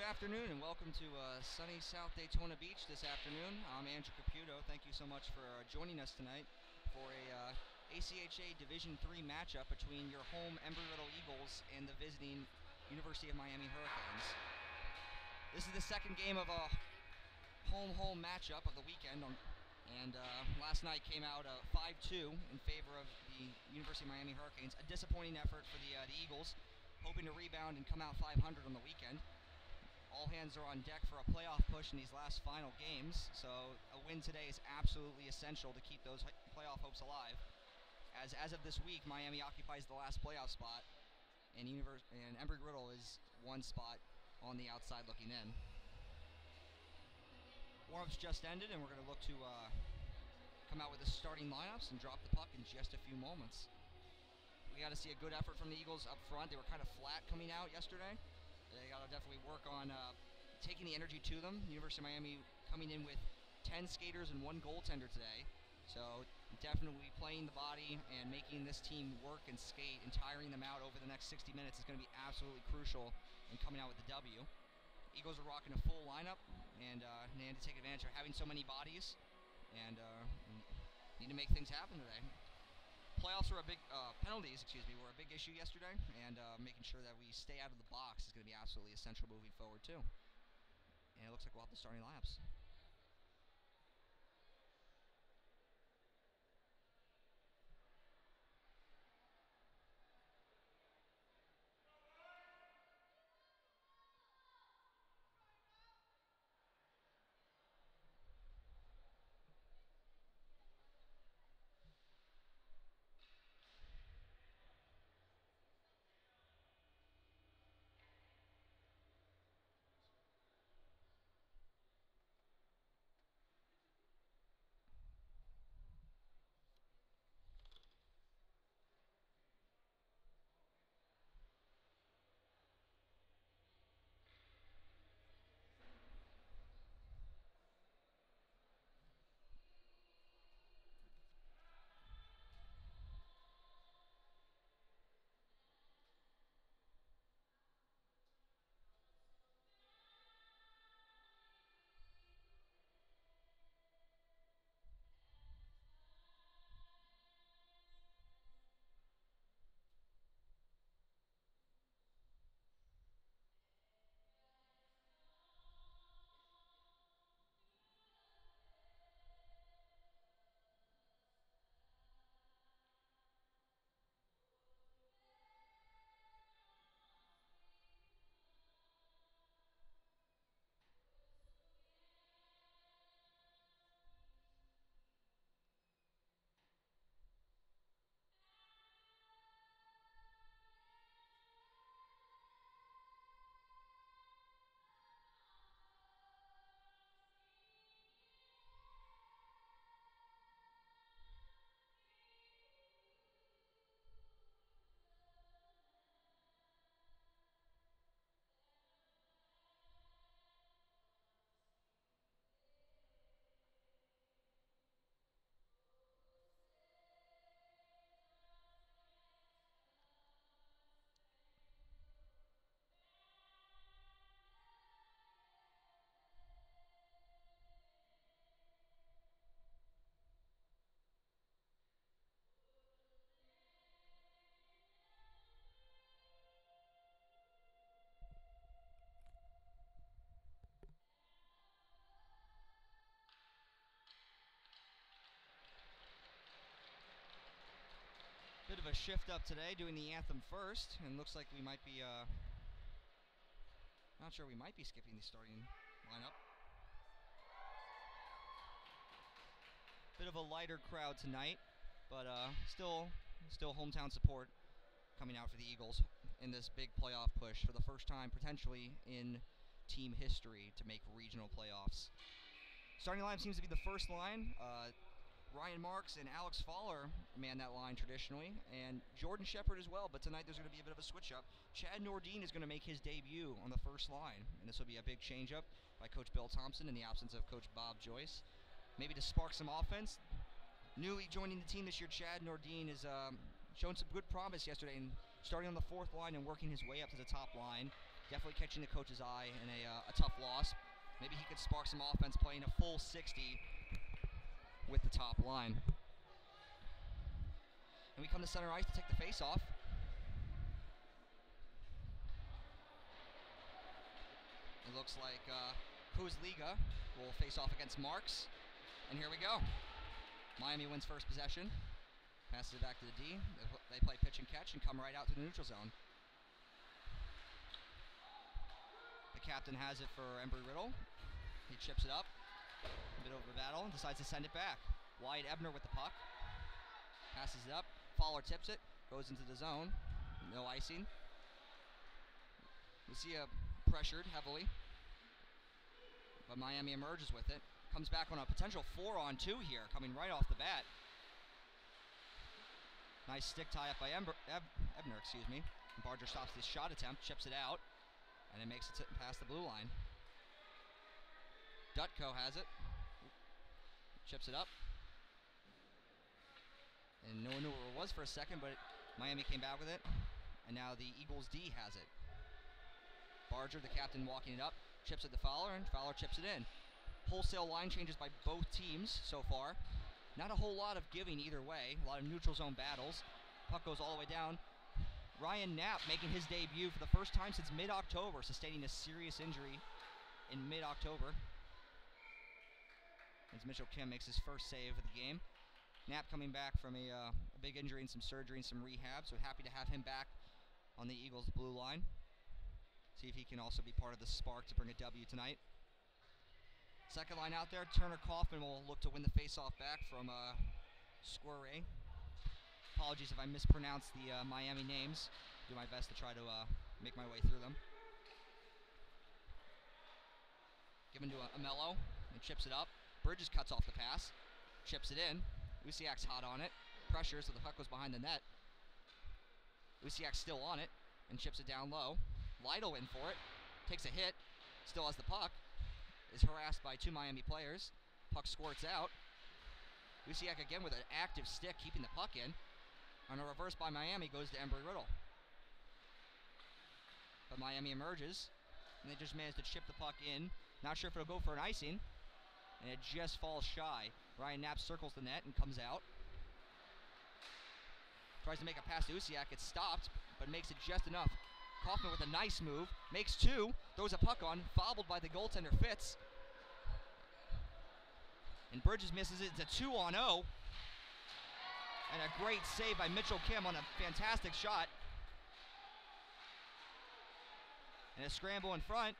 afternoon and welcome to sunny South Daytona Beach this afternoon. I'm Andrew Caputo. Thank you so much for joining us tonight for a ACHA Division III matchup between your home Embry-Riddle Eagles and the visiting University of Miami Hurricanes. This is the second game of a home-home matchup of the weekend, and last night came out 5-2 in favor of the University of Miami Hurricanes. A disappointing effort for the Eagles, hoping to rebound and come out 500 on the weekend. All hands are on deck for a playoff push in these last final games, so a win today is absolutely essential to keep those playoff hopes alive. As of this week, Miami occupies the last playoff spot, and Embry-Riddle is one spot on the outside looking in. Warm-ups just ended, and we're going to look to come out with the starting lineups and drop the puck in just a few moments. We got to see a good effort from the Eagles up front. They were kind of flat coming out yesterday. They got to definitely work on taking the energy to them. The University of Miami coming in with 10 skaters and 1 goaltender today. So definitely playing the body and making this team work and skate and tiring them out over the next 60 minutes is going to be absolutely crucial in coming out with the W. Eagles are rocking a full lineup, and they need to take advantage of having so many bodies and need to make things happen today. Playoffs were a big penalties, were a big issue yesterday, and making sure that we stay out of the box is going to be absolutely essential moving forward too. And it looks like we'll have the starting lineups. Bit of a shift up today, doing the anthem first, and looks like we might be, not sure, we might be skipping the starting lineup. Bit of a lighter crowd tonight, but still hometown support coming out for the Eagles in this big playoff push for the first time potentially in team history to make regional playoffs. Starting line seems to be the first line. Ryan Marks and Alex Fowler man that line traditionally, and Jordan Shepard as well, but tonight there's going to be a bit of a switch-up. Chad Nordine is going to make his debut on the first line, and this will be a big change-up by Coach Bill Thompson in the absence of Coach Bob Joyce. Maybe to spark some offense. Newly joining the team this year, Chad Nordine has shown some good promise yesterday in starting on the fourth line and working his way up to the top line. Definitely catching the coach's eye in a tough loss. Maybe he could spark some offense playing a full 60 with the top line. And we come to center ice to take the face-off. It looks like Kuzliga will face off against Marks. And here we go. Miami wins first possession. Passes it back to the D. They play pitch and catch and come right out to the neutral zone. The captain has it for Embry-Riddle. He chips it up. A bit of a battle and decides to send it back. Wyatt Ebner with the puck. Passes it up. Fowler tips it. Goes into the zone. No icing. Lucia pressured heavily. But Miami emerges with it. Comes back on a potential 4-on-2 here, coming right off the bat. Nice stick tie up by Ebner, And Barger stops this shot attempt, chips it out, and it makes it past the blue line. Dutko has it. Chips it up. And no one knew where it was for a second, but Miami came back with it. And now the Eagles D has it. Barger, the captain, walking it up. Chips it to Fowler, and Fowler chips it in. Wholesale line changes by both teams so far. Not a whole lot of giving either way. A lot of neutral zone battles. Puck goes all the way down. Ryan Knapp making his debut for the first time since mid-October, sustaining a serious injury in mid-October. As Mitchell Kim makes his first save of the game. Knapp coming back from a big injury and some surgery and some rehab, so happy to have him back on the Eagles' blue line. See if he can also be part of the spark to bring a W tonight. Second line out there, Turner Kaufman will look to win the face-off back from Square. Apologies if I mispronounce the Miami names. Do my best to try to make my way through them. Given to Amello, and chips it up. Bridges cuts off the pass, chips it in. Usiak's hot on it, pressures so the puck goes behind the net. Usiak's still on it, and chips it down low. Lytle in for it, takes a hit, still has the puck. Is harassed by two Miami players. Puck squirts out. Usiak again with an active stick, keeping the puck in. On a reverse by Miami goes to Embry-Riddle. But Miami emerges, and they just managed to chip the puck in. Not sure if it'll go for an icing, and it just falls shy. Ryan Knapp circles the net and comes out. Tries to make a pass to Usiak. It's stopped, but makes it just enough. Kaufman with a nice move, makes two, throws a puck on, fouled by the goaltender Fitz. And Bridges misses it. It's a 2-on-0. And a great save by Mitchell Kim on a fantastic shot. And a scramble in front.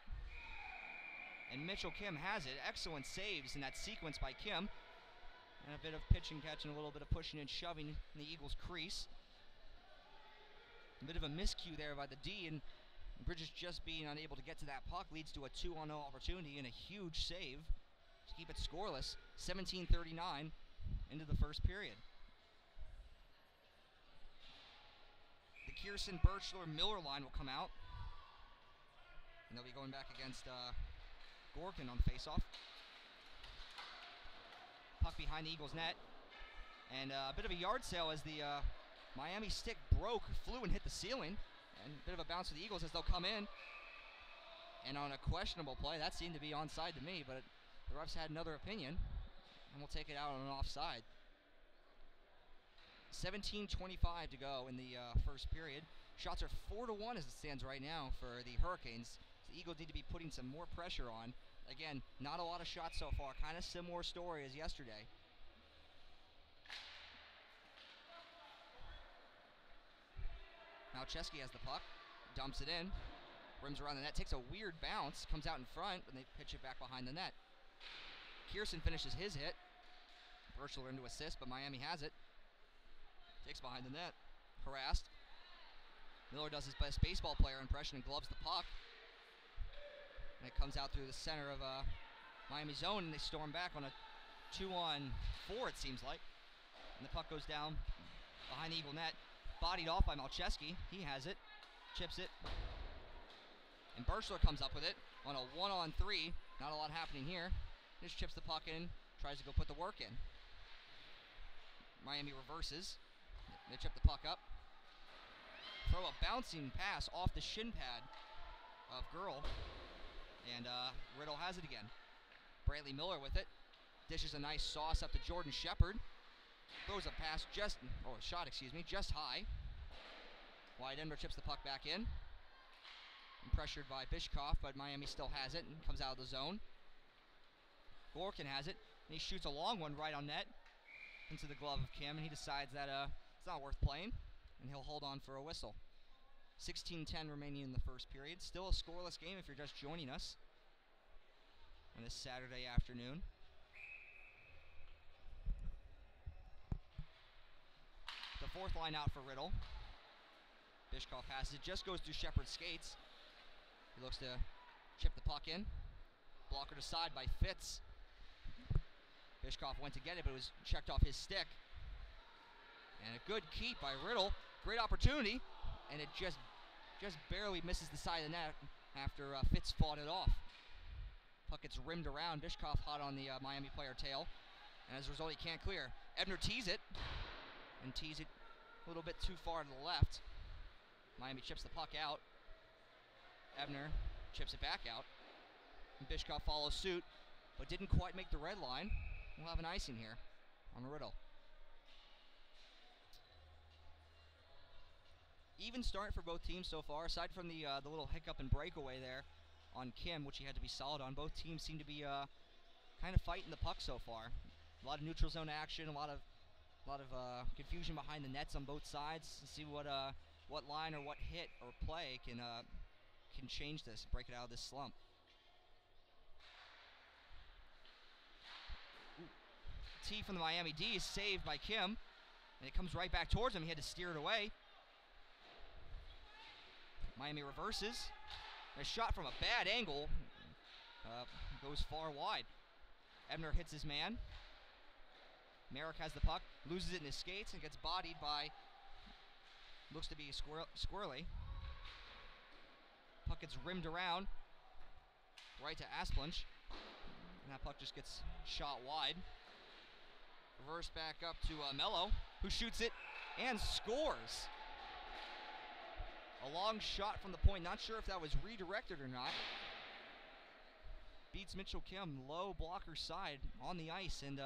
And Mitchell Kim has it. Excellent saves in that sequence by Kim. And a bit of pitch and catch and a little bit of pushing and shoving in the Eagles' crease. A bit of a miscue there by the D, and Bridges just being unable to get to that puck leads to a 2-on-0 opportunity and a huge save to keep it scoreless. 17:39 into the first period. The Kierson, Birchler, Miller line will come out, and they'll be going back against Gorkin on the faceoff. Puck behind the Eagles' net, and a bit of a yard sale as the Miami stick broke, flew and hit the ceiling, and a bit of a bounce for the Eagles as they'll come in. And on a questionable play, that seemed to be onside to me, but the refs had another opinion, and we'll take it out on an offside. 17:25 to go in the first period. Shots are 4-1 as it stands right now for the Hurricanes. The Eagles need to be putting some more pressure on. Again, not a lot of shots so far, kind of similar story as yesterday. Malcheski has the puck, dumps it in, rims around the net, takes a weird bounce, comes out in front, and they pitch it back behind the net. Kierson finishes his hit. Birchler into assist, but Miami has it. Takes behind the net, harassed. Miller does his best baseball player impression and gloves the puck. And it comes out through the center of Miami zone, and they storm back on a 2-on-4, it seems like. And the puck goes down behind the Eagle net. Bodied off by Malcheski. He has it. Chips it. And Birchler comes up with it on a 1-on-3. Not a lot happening here. Just chips the puck in. Tries to go put the work in. Miami reverses. They chip the puck up. Throw a bouncing pass off the shin pad of Girl. And Riddle has it again. Brantley Miller with it. Dishes a nice sauce up to Jordan Shepard. Throws a pass shot, just high. Wyatt Emner chips the puck back in. And pressured by Bishkoff, but Miami still has it and comes out of the zone. Gorkin has it, and he shoots a long one right on net into the glove of Kim, and he decides that it's not worth playing, and he'll hold on for a whistle. 16:10 remaining in the first period. Still a scoreless game if you're just joining us on this Saturday afternoon. The fourth line out for Riddle. Bishkoff passes it, just goes through Shepard's skates. He looks to chip the puck in. Blocker to side by Fitz. Bishkoff went to get it, but it was checked off his stick. And a good keep by Riddle. Great opportunity, and it just barely misses the side of the net after Fitz fought it off. Puck gets rimmed around. Bishkoff hot on the Miami player tail, and as a result, he can't clear. Ebner tees it, and tees it a little bit too far to the left. Miami chips the puck out. Ebner chips it back out. And Bishkoff follows suit, but didn't quite make the red line. We'll have an icing here on Riddle. Even start for both teams so far, aside from the little hiccup and breakaway there on Kim, which he had to be solid on. Both teams seem to be kind of fighting the puck so far. A lot of neutral zone action, a lot of confusion behind the nets on both sides. See what line or what hit or play can change this, break it out of this slump. T from the Miami D is saved by Kim, and it comes right back towards him. He had to steer it away. Miami reverses. A shot from a bad angle goes far wide. Ebner hits his man. Merrick has the puck, loses it in his skates, and gets bodied by, looks to be Squirrely. Puck gets rimmed around, right to Asplinch, and that puck just gets shot wide. Reverse back up to Mello, who shoots it and scores. A long shot from the point, not sure if that was redirected or not. Beats Mitchell Kim, low blocker side on the ice, and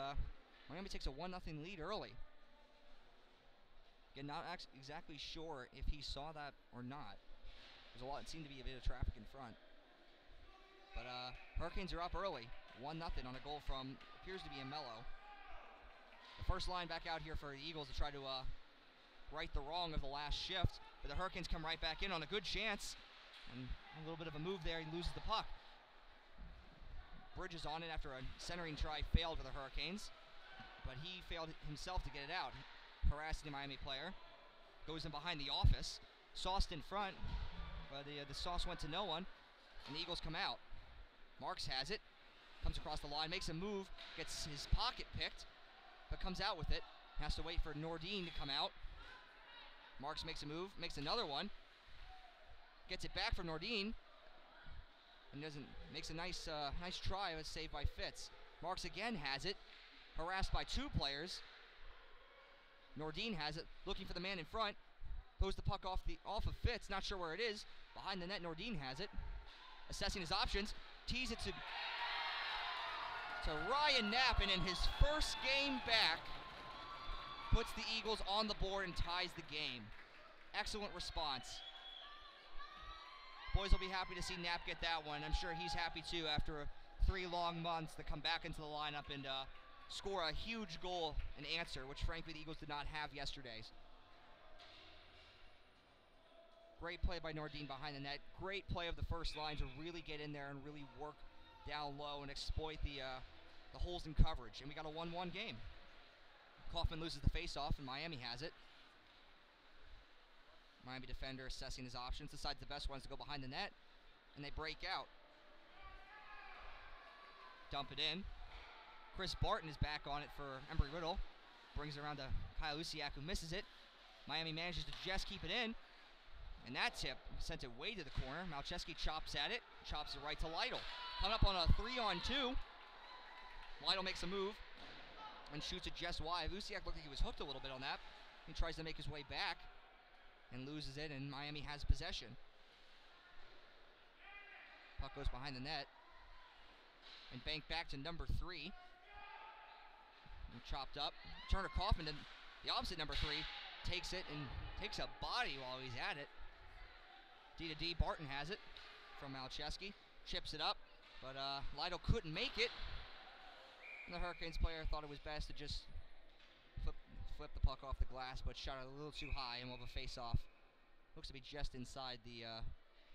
Miami takes a 1-0 lead early. Again, not exactly sure if he saw that or not. It seemed to be a bit of traffic in front. But Hurricanes are up early, 1-0 on a goal from, appears to be a Mello. The first line back out here for the Eagles to try to right the wrong of the last shift. But the Hurricanes come right back in on a good chance. And a little bit of a move there, he loses the puck. Bridges on it after a centering try failed for the Hurricanes. But he failed himself to get it out. Harassing the Miami player. Goes in behind the office. Sauced in front. But the sauce went to no one. And the Eagles come out. Marks has it. Comes across the line, makes a move. Gets his pocket picked. But comes out with it. Has to wait for Nordin to come out. Marks makes a move, makes another one. Gets it back from Nordin. And makes a nice try. It was saved by Fitz. Marks again has it. Harassed by two players. Nordin has it, looking for the man in front. Throws the puck off of Fitz, not sure where it is. Behind the net, Nordin has it. Assessing his options. Tees it to Ryan Knapp, and in his first game back, puts the Eagles on the board and ties the game. Excellent response. Boys will be happy to see Knapp get that one. I'm sure he's happy too after 3 long months to come back into the lineup and score a huge goal and answer, which frankly the Eagles did not have yesterday. Great play by Nordin behind the net. Great play of the first line to really get in there and really work down low and exploit the holes in coverage. And we got a 1-1 game. Kaufman loses the face-off, and Miami has it. Miami defender assessing his options, decides the best one is to go behind the net, and they break out. Dump it in. Chris Barton is back on it for Embry-Riddle. Brings it around to Kyle Lusiak, who misses it. Miami manages to just keep it in. And that tip sent it way to the corner. Malcheski chops at it. Chops it right to Lytle. Coming up on a 3-on-2. Lytle makes a move and shoots it just wide. Lusiak looked like he was hooked a little bit on that. He tries to make his way back and loses it, and Miami has possession. Puck goes behind the net. And banked back to number 3. And chopped up. Turner Kaufman, the opposite number 3, takes it and takes a body while he's at it. D. Barton has it from Malcheski. Chips it up, but Lytle couldn't make it. And the Hurricanes player thought it was best to just flip the puck off the glass, but shot it a little too high, and we'll have a face-off. Looks to be just inside the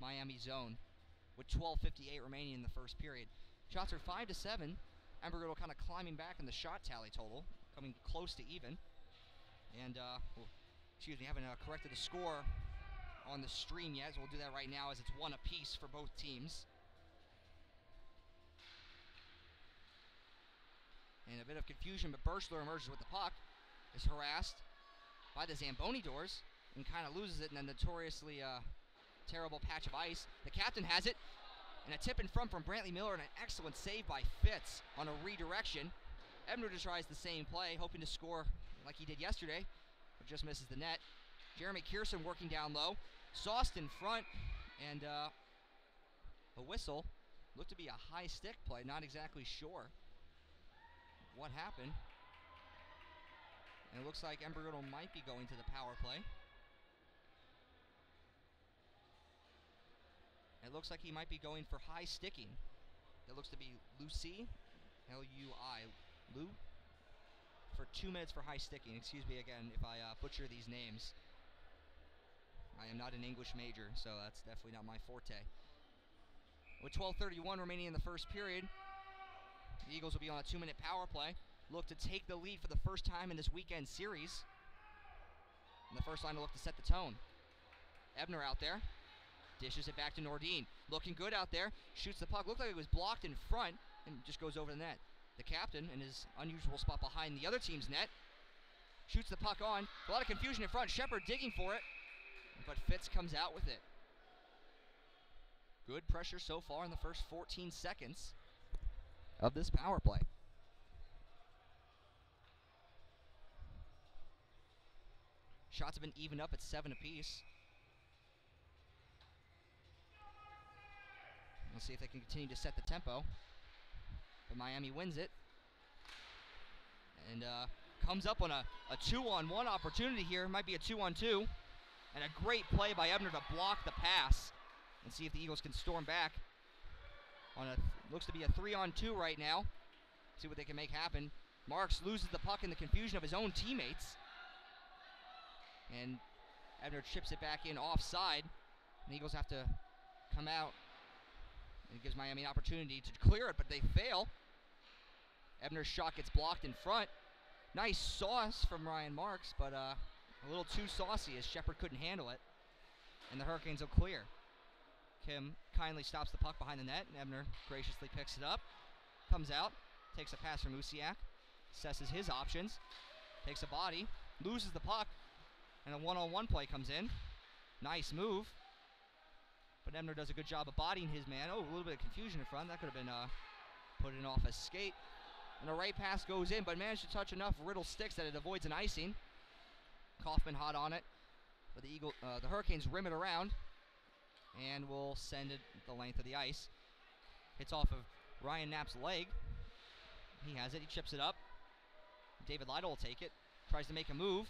Miami zone, with 12:58 remaining in the first period. Shots are 5-7. Embry-Riddle kind of climbing back in the shot tally total, coming close to even. And, haven't corrected the score on the stream yet, so we'll do that right now as it's 1 apiece for both teams. And a bit of confusion, but Birchler emerges with the puck, is harassed by the Zamboni doors, and kind of loses it in a notoriously terrible patch of ice. The captain has it, and a tip in front from Brantley Miller, and an excellent save by Fitz on a redirection. Ebner just tries the same play, hoping to score like he did yesterday, but just misses the net. Jeremy Kearson working down low. Sauced in front, and a whistle. Looked to be a high stick play, not exactly sure what happened. And it looks like Embry-Riddle might be going to the power play. It looks like he might be going for high sticking. That looks to be Lucy, L-U-I, Lou, for 2 minutes for high sticking. Excuse me again if I butcher these names. I am not an English major, so that's definitely not my forte. With 12:31 remaining in the first period, the Eagles will be on a 2-minute power play. Look to take the lead for the first time in this weekend series. And the first line will look to set the tone. Ebner out there. Dishes it back to Nordin. Looking good out there. Shoots the puck. Looked like it was blocked in front and just goes over the net. The captain in his unusual spot behind the other team's net. Shoots the puck on. A lot of confusion in front. Shepard digging for it. But Fitz comes out with it. Good pressure so far in the first 14 seconds of this power play. Shots have been evened up at 7 apiece. We'll see if they can continue to set the tempo. But Miami wins it. And comes up on a 2-on-1 opportunity here. Might be a 2-on-2. And a great play by Ebner to block the pass. And see if the Eagles can storm back. On looks to be a 3-on-2 right now. See what they can make happen. Marks loses the puck in the confusion of his own teammates. And Ebner chips it back in offside. And the Eagles have to come out. And it gives Miami an opportunity to clear it, but they fail. Ebner's shot gets blocked in front. Nice sauce from Ryan Marks, but a little too saucy as Shepard couldn't handle it. And the Hurricanes will clear. Kim kindly stops the puck behind the net, and Ebner graciously picks it up. Comes out, takes a pass from Usiak, assesses his options, takes a body, loses the puck, and a 1-on-1 play comes in. Nice move. But Ebner does a good job of bodying his man. Oh, a little bit of confusion in front. That could have been putting off a skate. And a right pass goes in, but managed to touch enough Riddle sticks that it avoids an icing. Kaufman hot on it. But the Hurricanes rim it around. And will send it the length of the ice. Hits off of Ryan Knapp's leg. He has it. He chips it up. David Lytle will take it. Tries to make a move.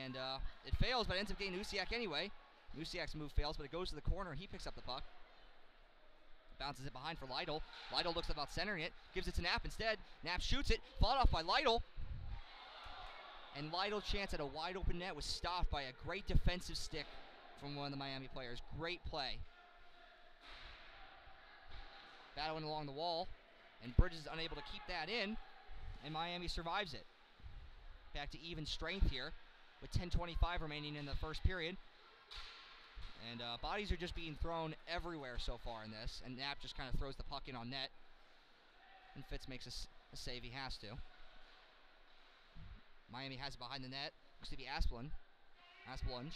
And it fails, but ends up getting Usiak anyway. Usiak's move fails, but it goes to the corner. He picks up the puck. Bounces it behind for Lytle. Lytle looks about centering it. Gives it to Knapp instead. Knapp shoots it. Fought off by Lytle. And Lytle's chance at a wide open net was stopped by a great defensive stick from one of the Miami players. Great play. Battling along the wall. And Bridges is unable to keep that in. And Miami survives it. Back to even strength here with 10:25 remaining in the first period. And bodies are just being thrown everywhere so far in this. And Knapp just kind of throws the puck in on net. And Fitz makes a save he has to. Miami has it behind the net. Looks to be Asplunge.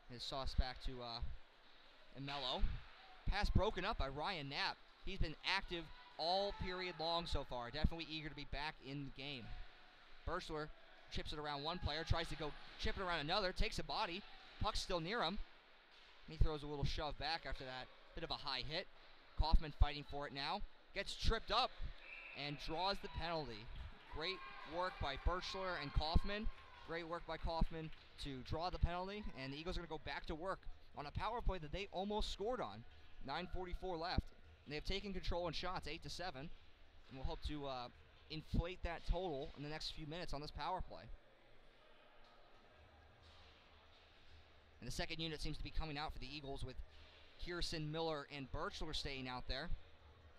His sauce back to Emelo. Pass broken up by Ryan Knapp. He's been active all period long so far. Definitely eager to be back in the game. Birchler chips it around one player. Tries to go chip it around another. Takes a body. Puck's still near him. He throws a little shove back after that Bit of a high hit. Kaufman fighting for it now. Gets tripped up and draws the penalty. Great work by Birchler and Kaufman. Great work by Kaufman to draw the penalty, and the Eagles are going to go back to work on a power play that they almost scored on. 9:44 left. They have taken control in shots, 8-7, and we'll hope to inflate that total in the next few minutes on this power play. And the second unit seems to be coming out for the Eagles with Kierson, Miller, and Birchler staying out there.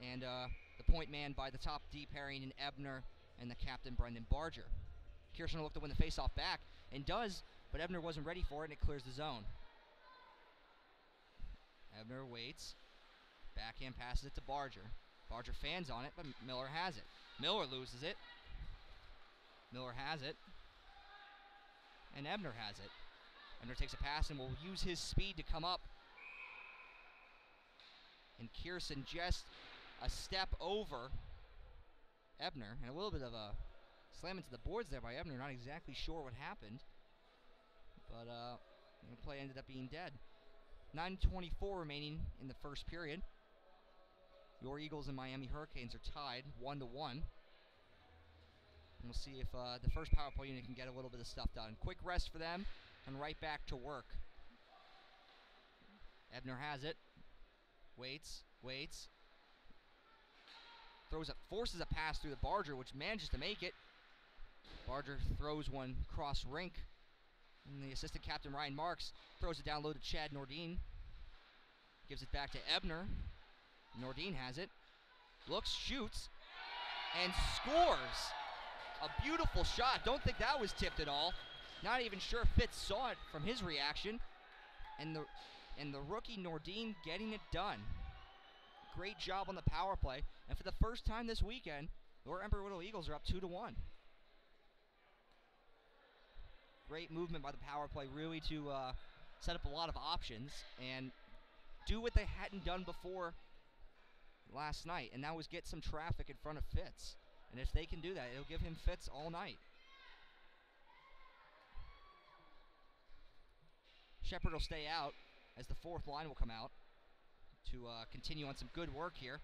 And the point man by the top D pairing in Ebner and the captain, Brendan Barger. Kierson will look to win the faceoff back, and does, but Ebner wasn't ready for it, and it clears the zone. Ebner waits. Backhand passes it to Barger. Barger fans on it, but Miller has it. Miller loses it. Miller has it. And Ebner has it. Ebner takes a pass and will use his speed to come up. And Kierson just a step over Ebner. And a little bit of a slam into the boards there by Ebner. Not exactly sure what happened. But the play ended up being dead. 9:24 remaining in the first period. Your Eagles and Miami Hurricanes are tied 1-1. And we'll see if the first power play unit can get a little bit of stuff done. Quick rest for them, and right back to work. Ebner has it. Waits. Forces a pass through the Barger, which manages to make it. Barger throws one cross rink. And the assistant captain, Ryan Marks, throws it down low to Chad Nordine. Gives it back to Ebner. Nordine has it. Looks, shoots, and scores. A beautiful shot. Don't think that was tipped at all. Not even sure if Fitz saw it from his reaction. And the rookie Nordine getting it done. Great job on the power play. And for the first time this weekend, the Embry-Riddle Eagles are up 2-1. Great movement by the power play, really to set up a lot of options and do what they hadn't done before last night, and that was get some traffic in front of Fitz. And if they can do that, it'll give him fits all night. Shepard will stay out as the fourth line will come out to continue on some good work here.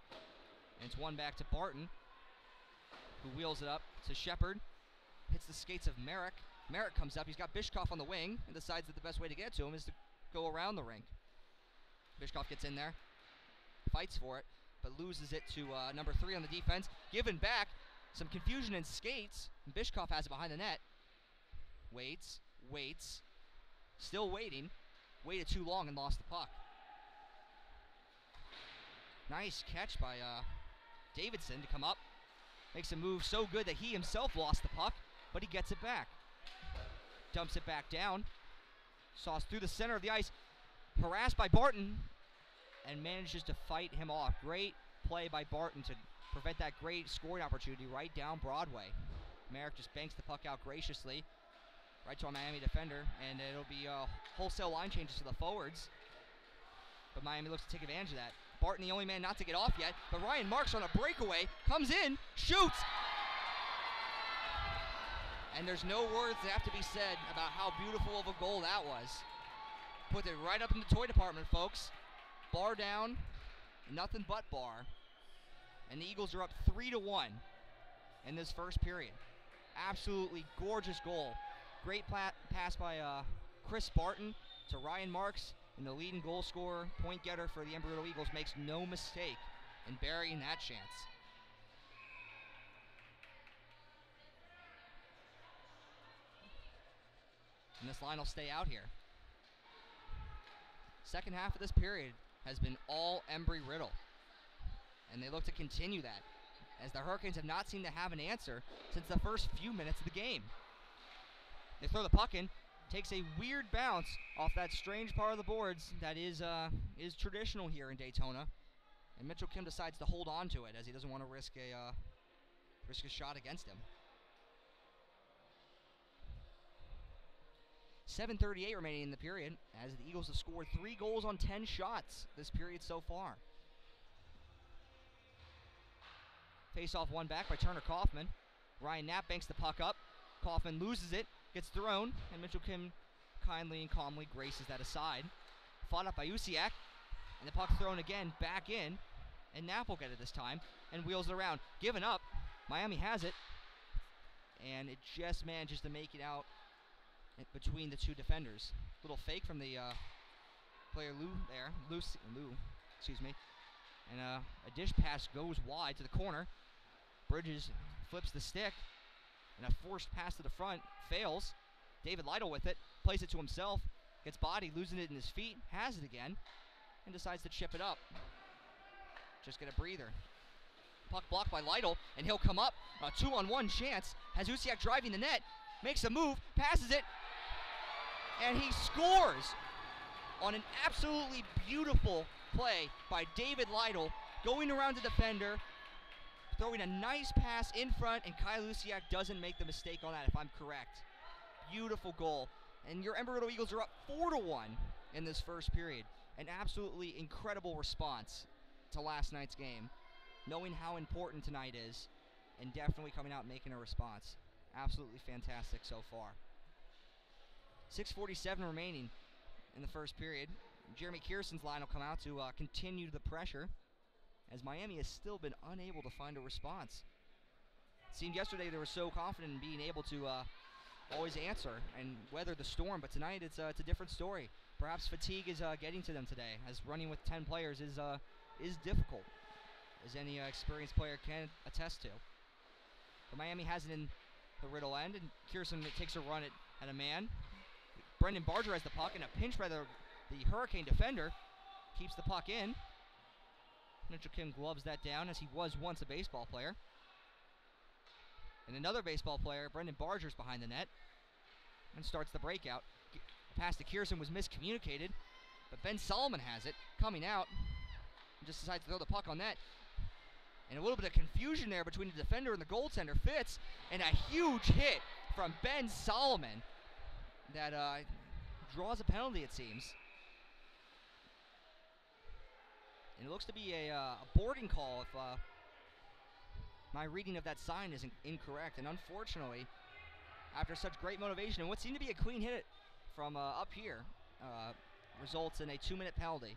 And it's one back to Barton, who wheels it up to Shepard. Hits the skates of Merrick. Merrick comes up. He's got Bishkoff on the wing and decides that the best way to get to him is to go around the rink. Bishkoff gets in there, fights for it, but loses it to number 3 on the defense. Given back, some confusion in skates. Bishkoff has it behind the net. Waits, still waiting. Waited too long and lost the puck. Nice catch by Davidson to come up. Makes a move so good that he himself lost the puck, but he gets it back. Dumps it back down. Sauce through the center of the ice. Harassed by Barton, and manages to fight him off. Great play by Barton to prevent that great scoring opportunity right down Broadway. Merrick just banks the puck out graciously right to a Miami defender, and it'll be wholesale line changes to the forwards. But Miami looks to take advantage of that. Barton, the only man not to get off yet, but Ryan Marks on a breakaway, comes in, shoots! And there's no words that have to be said about how beautiful of a goal that was. Put it right up in the toy department, folks. Bar down, nothing but bar. And the Eagles are up 3-1 in this first period. Absolutely gorgeous goal. Great pass by Chris Barton to Ryan Marks, and the leading goal scorer, point getter for the Embry-Riddle Eagles, makes no mistake in burying that chance. And this line will stay out here. Second half of this period has been all Embry-Riddle, and they look to continue that, as the Hurricanes have not seemed to have an answer since the first few minutes of the game. They throw the puck in, takes a weird bounce off that strange part of the boards that is traditional here in Daytona, and Mitchell Kim decides to hold on to it as he doesn't want to risk a shot against him. 7:38 remaining in the period, as the Eagles have scored 3 goals on 10 shots this period so far. Face-off one back by Turner Kaufman. Ryan Knapp banks the puck up. Kaufman loses it, gets thrown, and Mitchell Kim kindly and calmly graces that aside. Fought up by Usiak. And the puck thrown again back in. And Knapp will get it this time and wheels it around. Given up. Miami has it. And it just manages to make it out between the two defenders. Little fake from the player Lou there. Lou, excuse me. And a dish pass goes wide to the corner. Bridges flips the stick. And a forced pass to the front. Fails. David Lytle with it. Plays it to himself. Gets body, losing it in his feet. Has it again. And decides to chip it up. Just get a breather. Puck blocked by Lytle. And he'll come up. A 2-on-1 chance. Has Usiak driving the net. Makes a move. Passes it. And he scores on an absolutely beautiful play by David Lytle. Going around the defender. Throwing a nice pass in front. And Kyle Usiak doesn't make the mistake on that, if I'm correct. Beautiful goal. And your Embry-Riddle Eagles are up 4-1 in this first period. An absolutely incredible response to last night's game. Knowing how important tonight is. And definitely coming out and making a response. Absolutely fantastic so far. 6:47 remaining in the first period. Jeremy Kearson's line will come out to continue the pressure, as Miami has still been unable to find a response. It seemed yesterday they were so confident in being able to always answer and weather the storm, but tonight it's a different story. Perhaps fatigue is getting to them today, as running with 10 players is difficult, as any experienced player can attest to. But Miami has it in the Riddle end, and Kearson takes a run at a man. Brendan Barger has the puck, and a pinch by the Hurricane defender keeps the puck in. Mitchell Kim gloves that down, as he was once a baseball player. And another baseball player, Brendan Barger's behind the net, and starts the breakout. Pass to Kearson was miscommunicated, but Ben Solomon has it, coming out, and just decides to throw the puck on net. And a little bit of confusion there between the defender and the goaltender. Fitz, and a huge hit from Ben Solomon that draws a penalty, it seems. And it looks to be a boarding call if my reading of that sign isn't incorrect. And unfortunately, after such great motivation and what seemed to be a clean hit from up here, results in a 2-minute penalty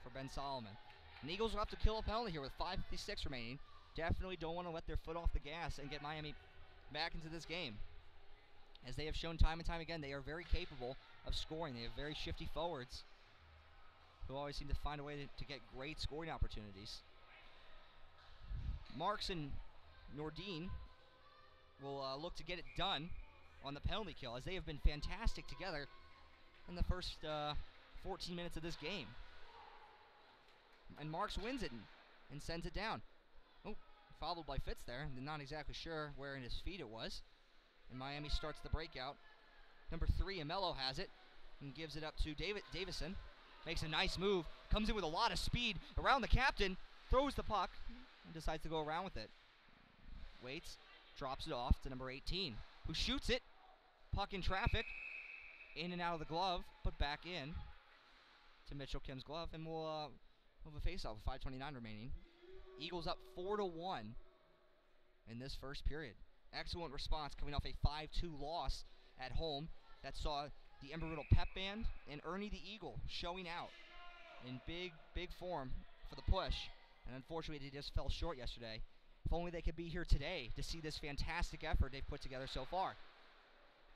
for Ben Solomon. And the Eagles will have to kill a penalty here with 5:56 remaining. Definitely don't want to let their foot off the gas and get Miami back into this game. As they have shown time and time again, they are very capable of scoring. They have very shifty forwards who always seem to find a way to get great scoring opportunities. Marks and Nordine will look to get it done on the penalty kill, as they have been fantastic together in the first 14 minutes of this game. And Marks wins it and sends it down. Oh, followed by Fitz there. Not exactly sure where in his feet it was. And Miami starts the breakout. Number 3, Amello has it and gives it up to Davison. Makes a nice move. Comes in with a lot of speed around the captain. Throws the puck and decides to go around with it. Waits. Drops it off to number 18, who shoots it. Puck in traffic. In and out of the glove, but back in to Mitchell Kim's glove. And we'll have a face-off with 5:29 remaining. Eagles up 4-1 in this first period. Excellent response coming off a 5-2 loss at home that saw the Embry-Riddle Pep Band and Ernie the Eagle showing out in big form for the push. And unfortunately, they just fell short yesterday. If only they could be here today to see this fantastic effort they've put together so far.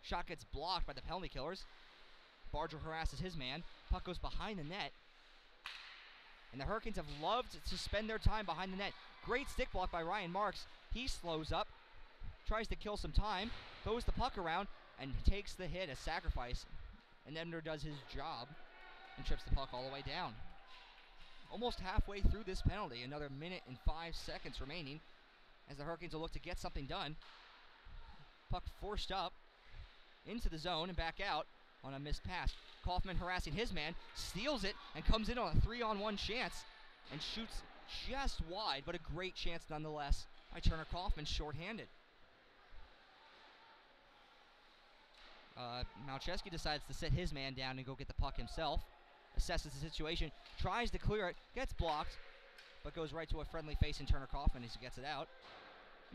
Shot gets blocked by the penalty killers. Barger harasses his man. Puck goes behind the net. And the Hurricanes have loved to spend their time behind the net. Great stick block by Ryan Marks. He slows up, tries to kill some time, throws the puck around, and takes the hit as sacrifice. And Ebner does his job and trips the puck all the way down. Almost halfway through this penalty, another minute and 5 seconds remaining, as the Hurricanes will look to get something done. Puck forced up into the zone and back out on a missed pass. Kaufman harassing his man, steals it, and comes in on a 3-on-1 chance and shoots just wide, but a great chance nonetheless by Turner Kaufman, shorthanded. Malcheski decides to sit his man down and go get the puck himself. Assesses the situation, tries to clear it, gets blocked, but goes right to a friendly face in Turner Kaufman as he gets it out.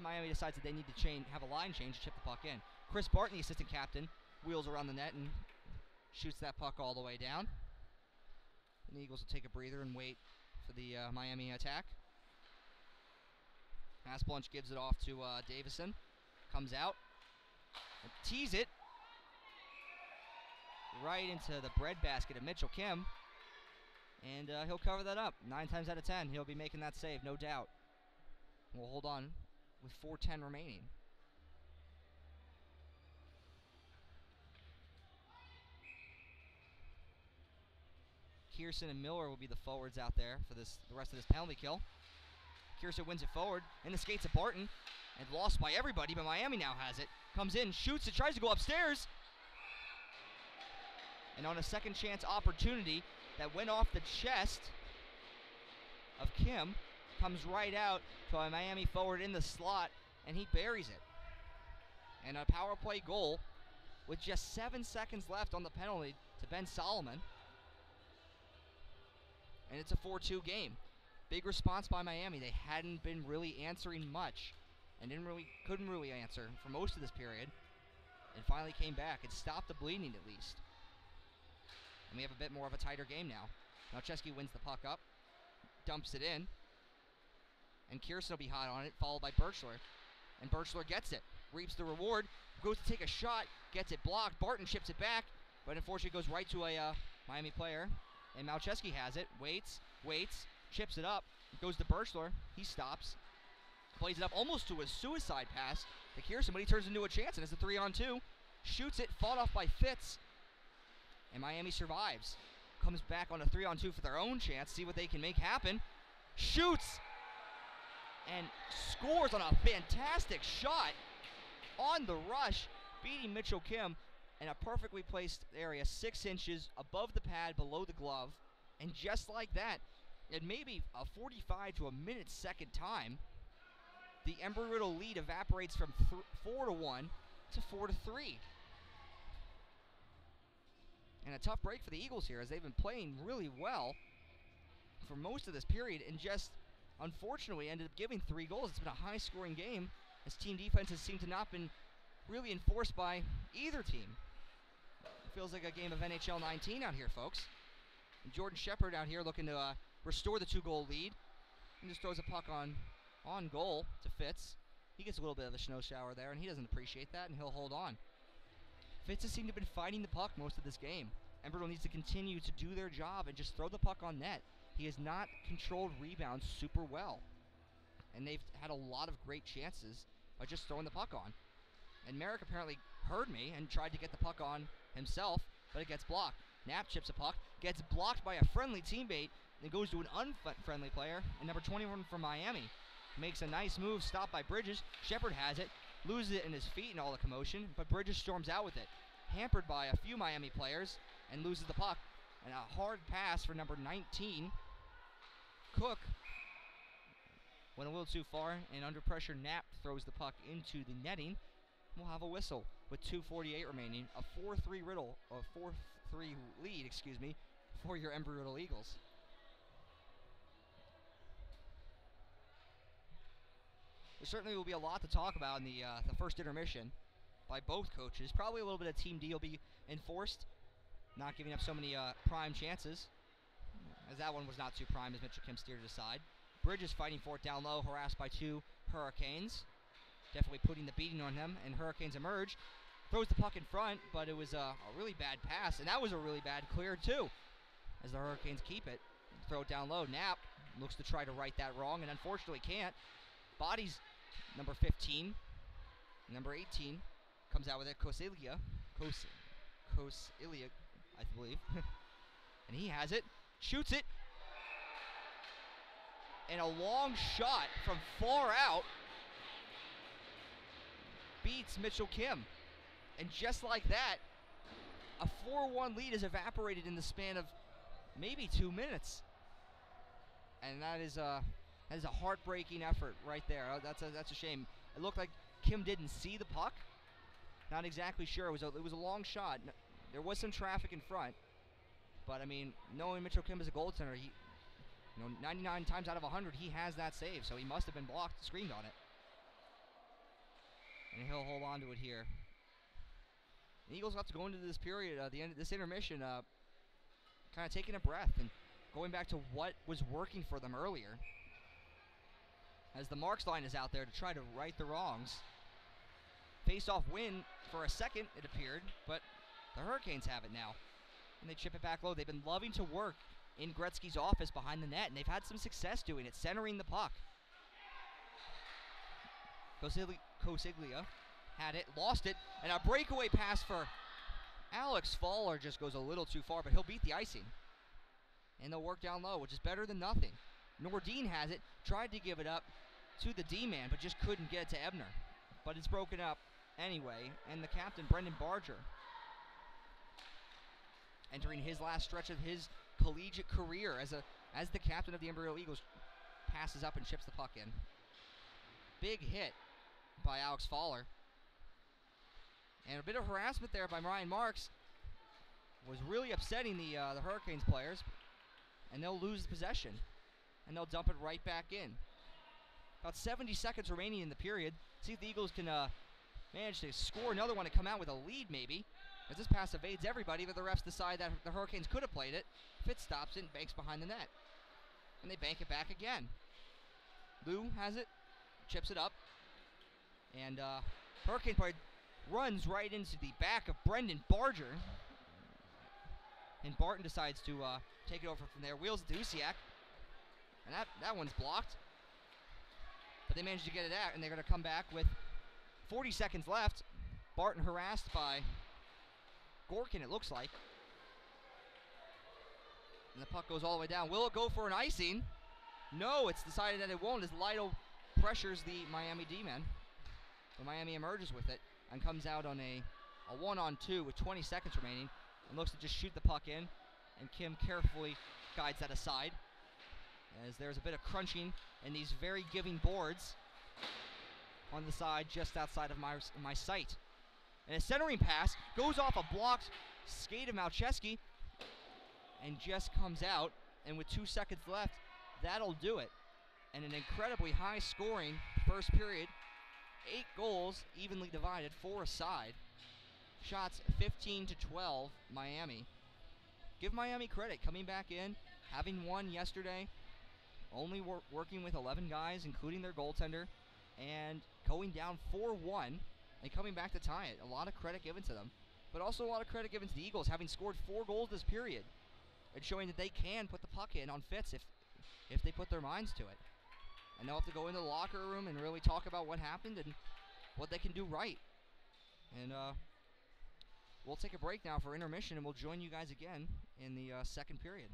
Miami decides that they need to have a line change to chip the puck in. Chris Barton, the assistant captain, wheels around the net and shoots that puck all the way down. And the Eagles will take a breather and wait for the Miami attack. Asplunch gives it off to Davison. Comes out. Tees it. Right into the breadbasket of Mitchell Kim. And he'll cover that up. 9 times out of 10, he'll be making that save, no doubt. We'll hold on with 4:10 remaining. Kierson and Miller will be the forwards out there for the rest of this penalty kill. Kierson wins it forward, and the skates at Barton. And lost by everybody, but Miami now has it. Comes in, shoots it, tries to go upstairs. And on a second chance opportunity that went off the chest of Kim, comes right out to a Miami forward in the slot, and he buries it. And a power play goal with just 7 seconds left on the penalty to Ben Solomon. And it's a 4-2 game. Big response by Miami. They hadn't been really answering much and couldn't really answer for most of this period, and finally came back and stopped the bleeding at least. And we have a bit more of a tighter game now. Malcheski wins the puck up, dumps it in, and Kierson will be hot on it, followed by Birchler. And Birchler gets it, reaps the reward, goes to take a shot, gets it blocked. Barton chips it back, but unfortunately goes right to a Miami player. And Malcheski has it, waits, chips it up, goes to Birchler. He stops, plays it up almost to a suicide pass to Kierson, but he turns into a chance, and it's a 3-on-2. Shoots it, fought off by Fitz, and Miami survives. Comes back on a 3-on-2 for their own chance, see what they can make happen. Shoots, and scores on a fantastic shot on the rush, beating Mitchell Kim in a perfectly placed area, 6 inches above the pad, below the glove. And just like that, in maybe a 45 to a minute second time, the Embry-Riddle lead evaporates from 4-1 to 4-3. And a tough break for the Eagles here, as they've been playing really well for most of this period, and just unfortunately ended up giving 3 goals. It's been a high-scoring game, as team defenses seem to not been really enforced by either team. It feels like a game of NHL 19 out here, folks. And Jordan Shepard out here looking to restore the 2-goal lead, and just throws a puck on goal to Fitz. He gets a little bit of a snow shower there, and he doesn't appreciate that, and he'll hold on. Fitz has seemed to have been fighting the puck most of this game. Embry-Riddle needs to continue to do their job and just throw the puck on net. He has not controlled rebounds super well, and they've had a lot of great chances by just throwing the puck on. And Merrick apparently heard me and tried to get the puck on himself, but it gets blocked. Knapp chips a puck, gets blocked by a friendly teammate, and goes to an unfriendly player, and number 21 from Miami makes a nice move, stopped by Bridges. Shepard has it, loses it in his feet and all the commotion, but Bridges storms out with it, hampered by a few Miami players, and loses the puck. And a hard pass for number 19, Cook, went a little too far, and under pressure, Knapp throws the puck into the netting. We'll have a whistle with 2:48 remaining, a 4-3 lead, for your Embry-Riddle Eagles. There certainly will be a lot to talk about in the first intermission by both coaches. Probably a little bit of Team D will be enforced, not giving up so many prime chances, as that one was not too prime as Mitchell Kim steered it aside. Bridges fighting for it down low, harassed by 2 Hurricanes. Definitely putting the beating on him, and Hurricanes emerge. Throws the puck in front, but it was a really bad pass, and that was a really bad clear too, as the Hurricanes keep it. Throw it down low. Knapp looks to try to right that wrong, and unfortunately can't. Bodies number 15. Number 18 comes out with it. Kosilia, I believe. And he has it. Shoots it. And a long shot from far out beats Mitchell Kim. And just like that, a 4-1 lead is evaporated in the span of maybe 2 minutes. And that is a heartbreaking effort right there. That's a shame. It looked like Kim didn't see the puck. Not exactly sure. It was a long shot. There was some traffic in front. But I mean, knowing Mitchell Kim is a goaltender, 99 times out of 100 he has that save. So he must have been blocked, screamed on it. And he'll hold on to it here. The Eagles will have to go into this period, the end of this intermission, kind of taking a breath and going back to what was working for them earlier, as the Marks line is out there to try to right the wrongs. Face-off win for a second, it appeared, but the Hurricanes have it now. And they chip it back low. They've been loving to work in Gretzky's office behind the net, and they've had some success doing it, centering the puck. Cosiglia had it, lost it, and a breakaway pass for Alex Faller just goes a little too far, but he'll beat the icing. And they'll work down low, which is better than nothing. Nordin has it, tried to give it up to the D-man, but just couldn't get it to Ebner. But it's broken up anyway, and the captain, Brendan Barger, entering his last stretch of his collegiate career as the captain of the Embry-Riddle Eagles, passes up and chips the puck in. Big hit by Alex Faller. And a bit of harassment there by Ryan Marks was really upsetting the Hurricanes players, and they'll lose possession, and they'll dump it right back in. About 70 seconds remaining in the period. See if the Eagles can manage to score another one and come out with a lead, maybe. As this pass evades everybody, but the refs decide that the Hurricanes could have played it. Fitz stops it and banks behind the net. And they bank it back again. Lou has it, chips it up, and Hurricane player runs right into the back of Brendan Barger. And Barton decides to take it over from there, wheels it to Usiak. And that one's blocked. But they managed to get it out, and they're going to come back with 40 seconds left. Barton harassed by Gorkin, it looks like. And the puck goes all the way down. Will it go for an icing? No, it's decided that it won't as Lido pressures the Miami D-man. So Miami emerges with it and comes out on a 1-on-2 with 20 seconds remaining and looks to just shoot the puck in. And Kim carefully guides that aside, as there's a bit of crunching in these very giving boards on the side just outside of my sight. And a centering pass goes off a blocked skate of Malcheski and just comes out. And with 2 seconds left, that'll do it. And an incredibly high-scoring first period. 8 goals, evenly divided, 4 aside. Shots 15-12, Miami. Give Miami credit, coming back in, having won yesterday, only working with 11 guys, including their goaltender, and going down 4-1 and coming back to tie it. A lot of credit given to them, but also a lot of credit given to the Eagles, having scored 4 goals this period and showing that they can put the puck in on Fitz if they put their minds to it. And they'll have to go into the locker room and really talk about what happened and what they can do right. And we'll take a break now for intermission, and we'll join you guys again in the second period.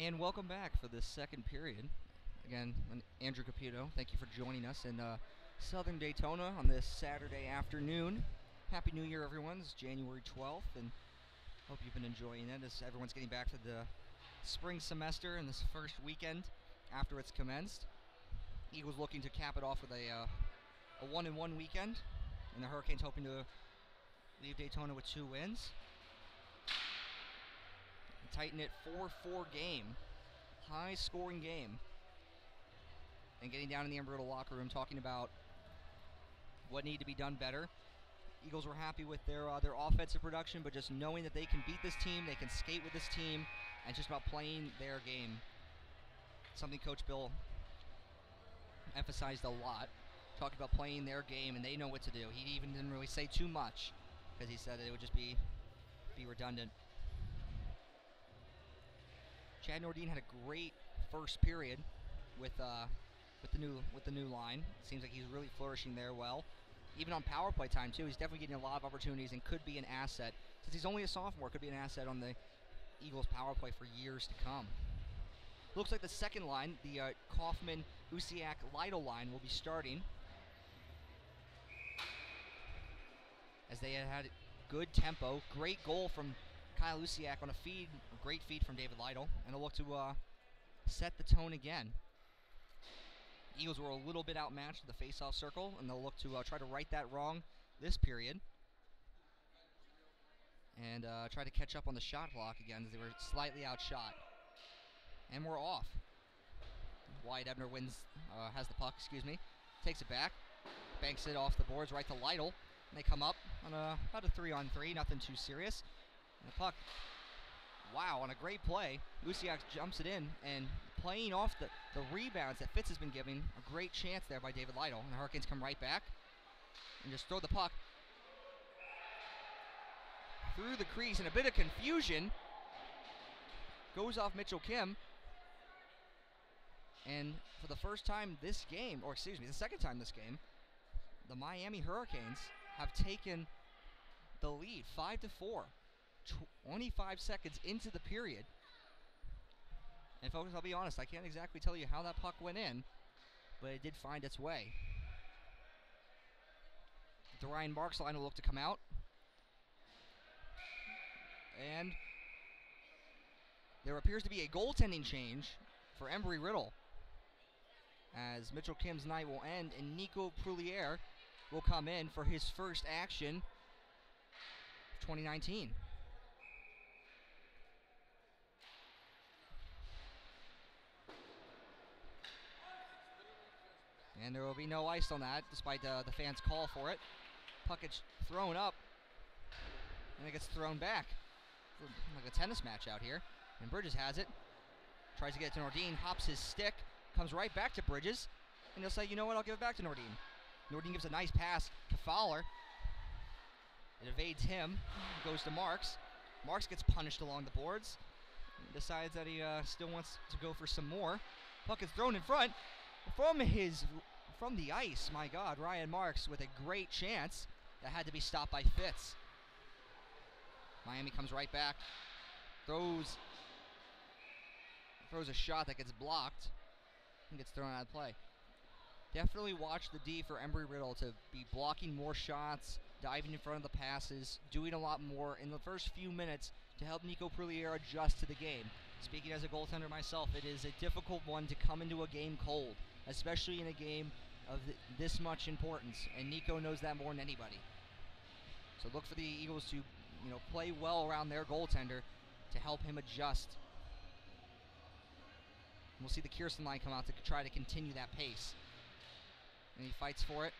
And welcome back for this second period. Again, I'm Andrew Caputo. Thank you for joining us in Southern Daytona on this Saturday afternoon. Happy New Year, everyone. It's January 12th, and hope you've been enjoying it as everyone's getting back to the spring semester in this first weekend after it's commenced. Eagles looking to cap it off with a 1-1 weekend, and the Hurricanes hoping to leave Daytona with 2 wins. Tighten it 4-4 game, high scoring game, and getting down in the Embry-Riddle locker room talking about what needed to be done better. Eagles were happy with their offensive production, but just knowing that they can beat this team, they can skate with this team, and just about playing their game. Something Coach Bill emphasized a lot, talking about playing their game, and they know what to do. He even didn't really say too much because he said that it would just be redundant. Chad Nordine had a great first period with the new line. It seems like he's really flourishing there well. Even on power play time too, he's definitely getting a lot of opportunities and could be an asset. Since he's only a sophomore, could be an asset on the Eagles power play for years to come. Looks like the second line, the Kaufman, Usiak, Lytle line will be starting, as they had good tempo. Great goal from Kyle Usiak on a feed, a great feed from David Lytle, and they'll look to set the tone again. Eagles were a little bit outmatched in the face-off circle, and they'll look to try to right that wrong this period and try to catch up on the shot clock again, as they were slightly outshot. And we're off. Wyatt Ebner has the puck, takes it back, banks it off the boards right to Lytle, and they come up on about a 3-on-3, nothing too serious. And the puck, wow, on a great play, Usiak jumps it in, and playing off the rebounds that Fitz has been giving, a great chance there by David Lytle. And the Hurricanes come right back and just throw the puck through the crease in a bit of confusion. Goes off Mitchell Kim. And for the first time this game, or excuse me, the second time this game, the Miami Hurricanes have taken the lead 5-4, 25 seconds into the period. And folks, I'll be honest, I can't exactly tell you how that puck went in, but it did find its way. The Ryan Marks line will look to come out. And there appears to be a goaltending change for Embry-Riddle, as Mitchell Kim's night will end and Nico Proulier will come in for his first action of 2019. And there will be no ice on that, despite the fans' call for it. Puck gets thrown up, and it gets thrown back. Like a tennis match out here. And Bridges has it. Tries to get it to Nordine, hops his stick, comes right back to Bridges, and he'll say, you know what, I'll give it back to Nordine. Nordine gives a nice pass to Fowler. It evades him, goes to Marks. Marks gets punished along the boards, decides that he still wants to go for some more. Puck is thrown in front. From the ice, my God, Ryan Marks with a great chance that had to be stopped by Fitz. Miami comes right back, throws a shot that gets blocked and gets thrown out of play. Definitely watch the D for Embry-Riddle to be blocking more shots, diving in front of the passes, doing a lot more in the first few minutes to help Nico Proulier adjust to the game. Speaking as a goaltender myself, it is a difficult one to come into a game cold, especially in a game of this much importance, and Nico knows that more than anybody. So look for the Eagles to play well around their goaltender to help him adjust. We'll see the Kirsten line come out to try to continue that pace. And he fights for it.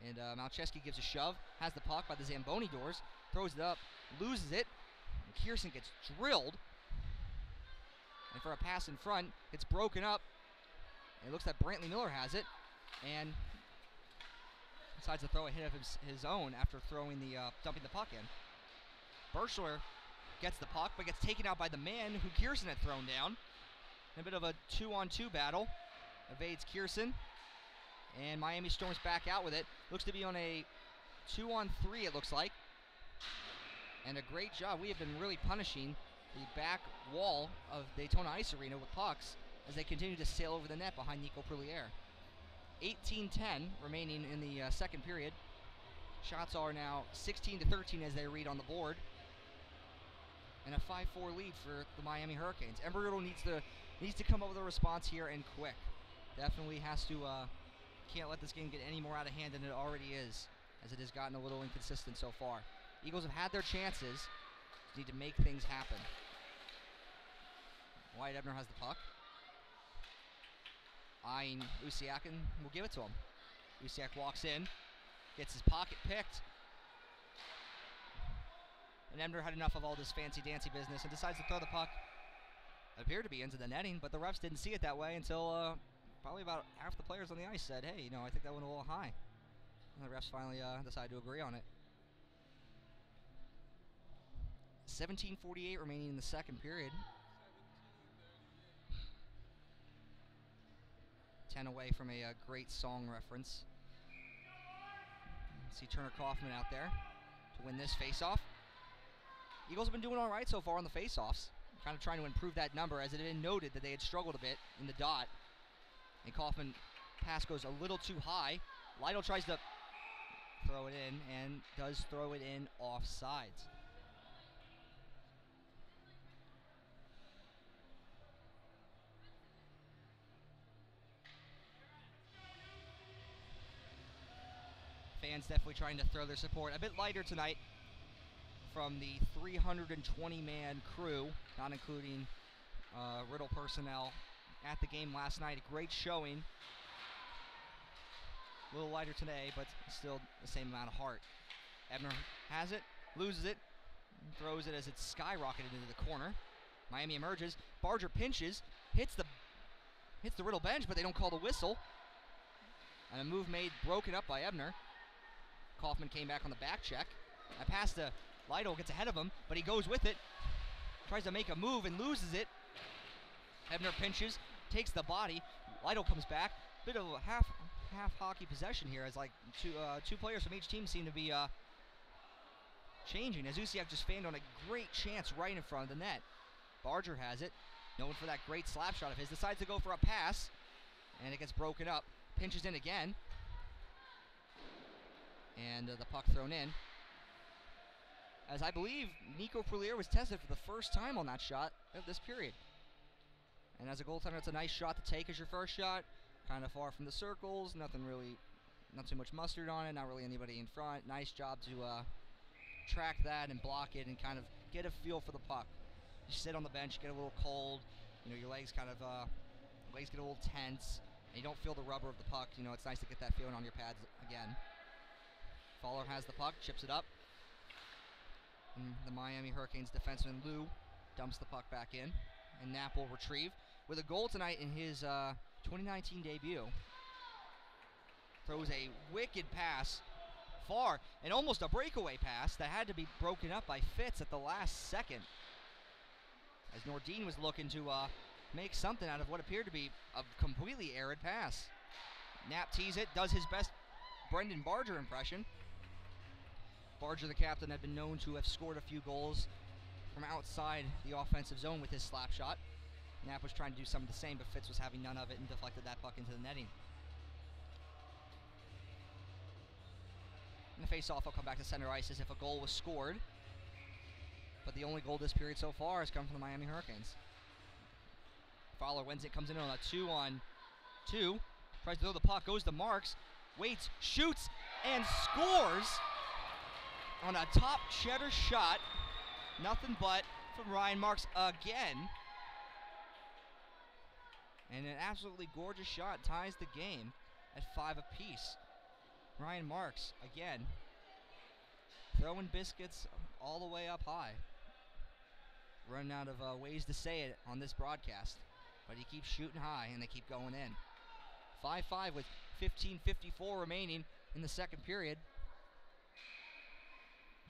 And Malcheski gives a shove, has the puck by the Zamboni doors, throws it up, loses it. And Kirsten gets drilled. And for a pass in front, it's broken up. And it looks like Brantley Miller has it. And decides to throw a hit of his own after dumping the puck in. Birchler gets the puck, but gets taken out by the man who Kirsten had thrown down. A bit of a 2-on-2 battle. Evades Kirsten. And Miami storms back out with it. Looks to be on a 2-on-3, it looks like. And a great job. We have been really punishing the back wall of Daytona Ice Arena with pucks as they continue to sail over the net behind Nico Prulier. 18-10 remaining in the second period. Shots are now 16-13 as they read on the board. And a 5-4 lead for the Miami Hurricanes. Embry-Riddle needs to come up with a response here and quick. Definitely has to, can't let this game get any more out of hand than it already is, as it has gotten a little inconsistent so far. Eagles have had their chances. Need to make things happen. Wyatt Ebner has the puck. Eyeing Usiak and will give it to him. Usiak walks in, gets his pocket picked. And Ebner had enough of all this fancy-dancy business and decides to throw the puck. It appeared to be into the netting, but the refs didn't see it that way until probably about half the players on the ice said, hey, I think that went a little high. And the refs finally decided to agree on it. 17:48 remaining in the second period. 10 away from a great song reference. See Turner Kaufman out there to win this face-off. Eagles have been doing all right so far on the face-offs. Kind of trying to improve that number, as it had been noted that they had struggled a bit in the dot. And Kaufman pass goes a little too high. Lytle tries to throw it in and does throw it in offsides. Fans definitely trying to throw their support. A bit lighter tonight from the 320-man crew, not including Riddle personnel at the game last night. A great showing. A little lighter today, but still the same amount of heart. Ebner has it, loses it, throws it as it's skyrocketed into the corner. Miami emerges. Barger pinches, hits the Riddle bench, but they don't call the whistle. And a move made, broken up by Ebner. Kaufman came back on the back check. A pass to Lytle, gets ahead of him, but he goes with it. Tries to make a move and loses it. Ebner pinches, takes the body. Lytle comes back. Bit of a half hockey possession here, as like two players from each team seem to be changing, as Usiak just fanned on a great chance right in front of the net. Barger has it, known for that great slap shot of his, decides to go for a pass, and it gets broken up. Pinches in again. And the puck thrown in. As I believe Nico Prulier was tested for the first time on that shot of this period. And as a goaltender, it's a nice shot to take as your first shot. Kind of far from the circles. Nothing really, not too much mustard on it. Not really anybody in front. Nice job to track that and block it and kind of get a feel for the puck. You sit on the bench, get a little cold. Your legs kind of, legs get a little tense. And you don't feel the rubber of the puck. It's nice to get that feeling on your pads again. Fowler has the puck, chips it up. And the Miami Hurricanes defenseman Lou dumps the puck back in. And Knapp will retrieve with a goal tonight in his 2019 debut. Throws a wicked pass far, and almost a breakaway pass that had to be broken up by Fitz at the last second. As Nordin was looking to make something out of what appeared to be a completely arid pass. Knapp tees it, does his best Brendan Barger impression. Barger, the captain, had been known to have scored a few goals from outside the offensive zone with his slap shot. Knapp was trying to do some of the same, but Fitz was having none of it and deflected that puck into the netting. In the face-off, I'll come back to center ice as if a goal was scored. But the only goal this period so far has come from the Miami Hurricanes. Fowler wins it, comes in on a 2-on-2. Tries to throw the puck, goes to Marks, waits, shoots, and scores on a top cheddar shot. Nothing but from Ryan Marks again. And an absolutely gorgeous shot ties the game at 5 apiece. Ryan Marks, again, throwing biscuits all the way up high. Running out of ways to say it on this broadcast. But he keeps shooting high, and they keep going in. 5-5 with 15:54 remaining in the second period.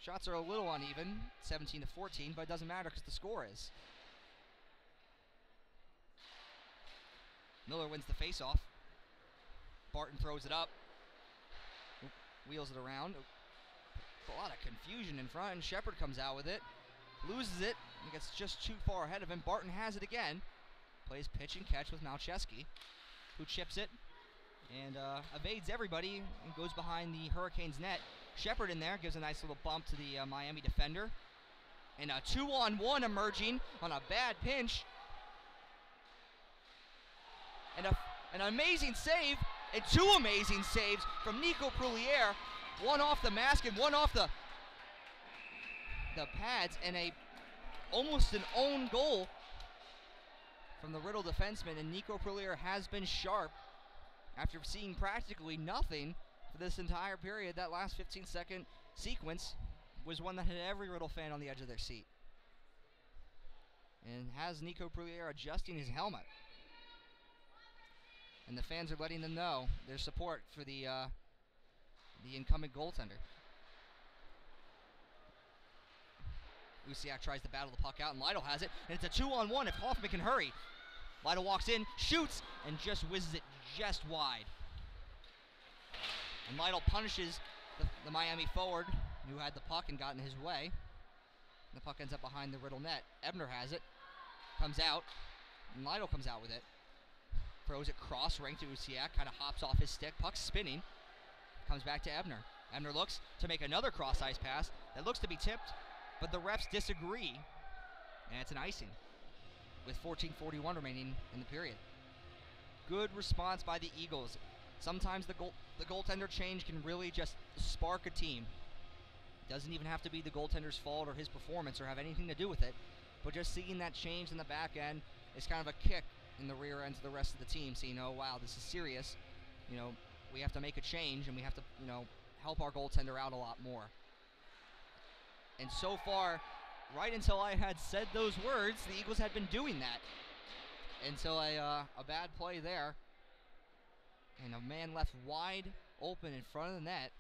Shots are a little uneven, 17-14, but it doesn't matter because the score is. Miller wins the faceoff. Barton throws it up. Wheels it around. A lot of confusion in front, and Shepard comes out with it. loses it. He gets just too far ahead of him. Barton has it again. Plays pitch and catch with Malcheski, who chips it and evades everybody and goes behind the Hurricanes net. Shepard in there gives a nice little bump to the Miami defender. And a 2-on-1 emerging on a bad pinch. And an amazing save, and two amazing saves from Nico Proulier. One off the mask and one off the pads, and almost an own goal from the Riddle defenseman. And Nico Proulier has been sharp after seeing practically nothing for this entire period. That last 15-second sequence was one that had every Riddle fan on the edge of their seat. And has Nico Proulier adjusting his helmet. And the fans are letting them know their support for the incumbent goaltender. Usiak tries to battle the puck out, and Lytle has it, and it's a 2-on-1 if Hoffman can hurry. Lytle walks in, shoots, and just whizzes it just wide. And Lytle punishes the Miami forward who had the puck and got in his way. And the puck ends up behind the Riddle net. Ebner has it, comes out, and Lytle comes out with it. Throws it cross-ring to Usiak, kind of hops off his stick, puck spinning, comes back to Ebner. Ebner looks to make another cross-ice pass that looks to be tipped, but the refs disagree, and it's an icing with 14:41 remaining in the period. Good response by the Eagles. Sometimes the goaltender change can really just spark a team. It doesn't even have to be the goaltender's fault or his performance or have anything to do with it, but just seeing that change in the back end is kind of a kick in the rear end to the rest of the team, saying, oh wow, this is serious. You know, we have to make a change, and we have to, you know, help our goaltender out a lot more. And so far, right until I had said those words, the Eagles had been doing that. Until a bad play there, and a man left wide open in front of the net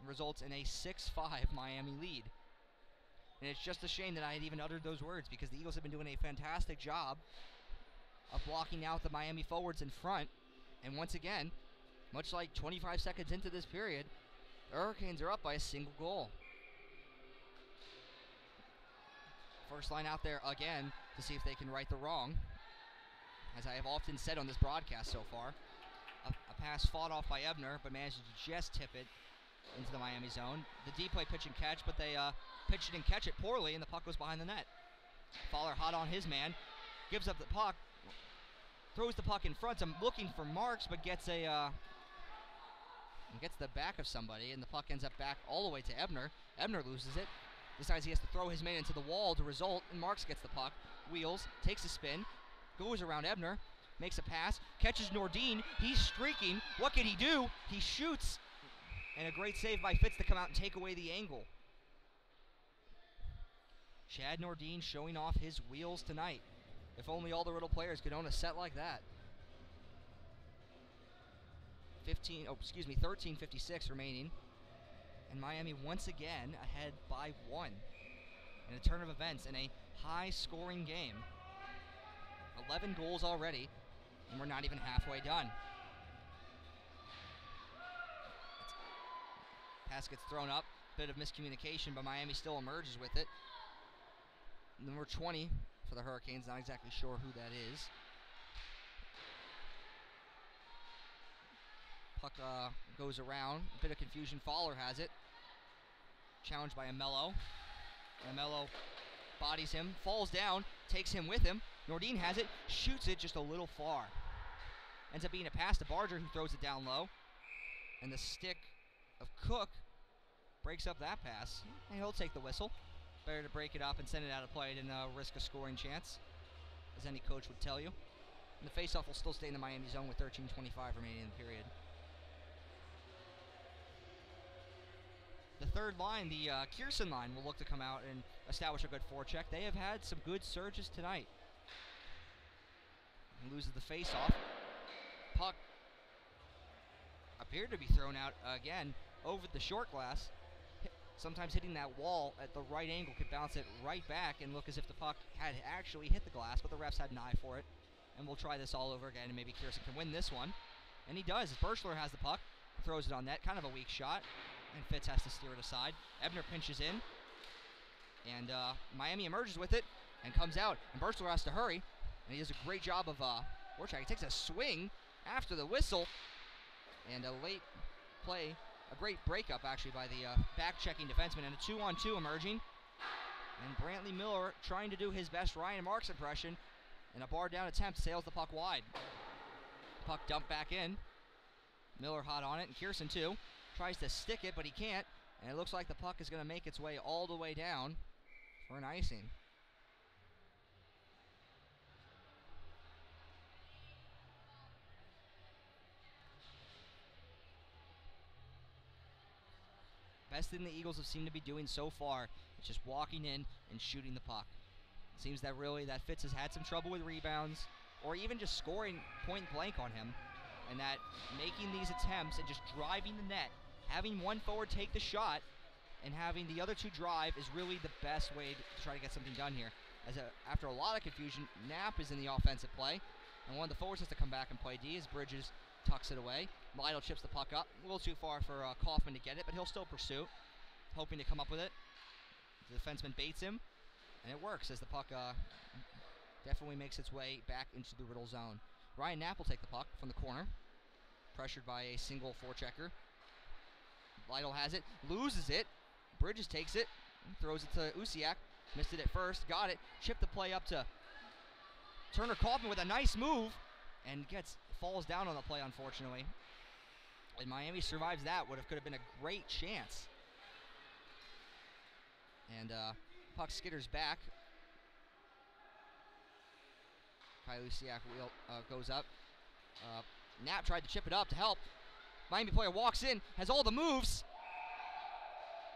results in a 6-5 Miami lead. And it's just a shame that I had even uttered those words, because the Eagles have been doing a fantastic job of blocking out the Miami forwards in front. And once again, much like 25 seconds into this period, the Hurricanes are up by a single goal. First line out there again to see if they can right the wrong. As I have often said on this broadcast so far, a pass fought off by Ebner, but managed to just tip it into the Miami zone. The D play pitch and catch, but they pitch it and catch it poorly, and the puck goes behind the net. Fowler hot on his man, gives up the puck, throws the puck in front. I'm looking for Marks, but gets the back of somebody, and the puck ends up back all the way to Ebner. Ebner loses it. Decides he has to throw his man into the wall to result, and Marks gets the puck, wheels, takes a spin, goes around Ebner, makes a pass, catches Nordin. He's streaking. What can he do? He shoots, and a great save by Fitz to come out and take away the angle. Chad Nordin showing off his wheels tonight. If only all the Riddle players could own a set like that. 13:56 remaining. And Miami once again ahead by 1 in a turn of events in a high-scoring game. 11 goals already, and we're not even halfway done. Pass gets thrown up, bit of miscommunication, but Miami still emerges with it. Number 20 for the Hurricanes, not exactly sure who that is. Puck goes around, a bit of confusion. Fowler has it. Challenged by Amello. Amello bodies him, falls down, takes him with him. Nordin has it, shoots it just a little far. Ends up being a pass to Barger, who throws it down low. And the stick of Cook breaks up that pass. And he'll take the whistle. Better to break it up and send it out of play than risk a scoring chance, as any coach would tell you. And the faceoff will still stay in the Miami zone with 13:25 remaining in the period. The third line, the Kierson line, will look to come out and establish a good forecheck. They have had some good surges tonight. He loses the face-off. Puck appeared to be thrown out again over the short glass. Sometimes hitting that wall at the right angle could bounce it right back and look as if the puck had actually hit the glass, but the refs had an eye for it. And we'll try this all over again, and maybe Kierson can win this one. And he does, as Birchler has the puck, throws it on net, kind of a weak shot. And Fitz has to steer it aside. Ebner pinches in. And Miami emerges with it and comes out. And Birchler has to hurry. And he does a great job of forecheck. He takes a swing after the whistle. And a late play, a great breakup actually by the back-checking defenseman. And a 2-on-2 emerging. And Brantley Miller trying to do his best Ryan Marks impression. And a bar-down attempt sails the puck wide. Puck dumped back in. Miller hot on it, and Kirsten too. Tries to stick it, but he can't. And it looks like the puck is going to make its way all the way down for an icing. Best thing the Eagles have seemed to be doing so far is just walking in and shooting the puck. It seems that really that Fitz has had some trouble with rebounds, or even just scoring point blank on him. And that making these attempts and just driving the net, having one forward take the shot, and having the other two drive is really the best way to try to get something done here. After a lot of confusion, Knapp is in the offensive play, and one of the forwards has to come back and play D as Bridges tucks it away. Lytle chips the puck up, a little too far for Kaufman to get it, but he'll still pursue, hoping to come up with it. The defenseman baits him, and it works as the puck definitely makes its way back into the Riddle zone. Ryan Knapp will take the puck from the corner, pressured by a single forechecker. Lytle has it, loses it. Bridges takes it, throws it to Usiak. Missed it at first, got it. Chipped the play up to Turner Kaufman with a nice move, and falls down on the play, unfortunately. And Miami survives that. Could have been a great chance. And puck skitters back. Kyle Usiak goes up. Knapp tried to chip it up to help. Miami player walks in, has all the moves,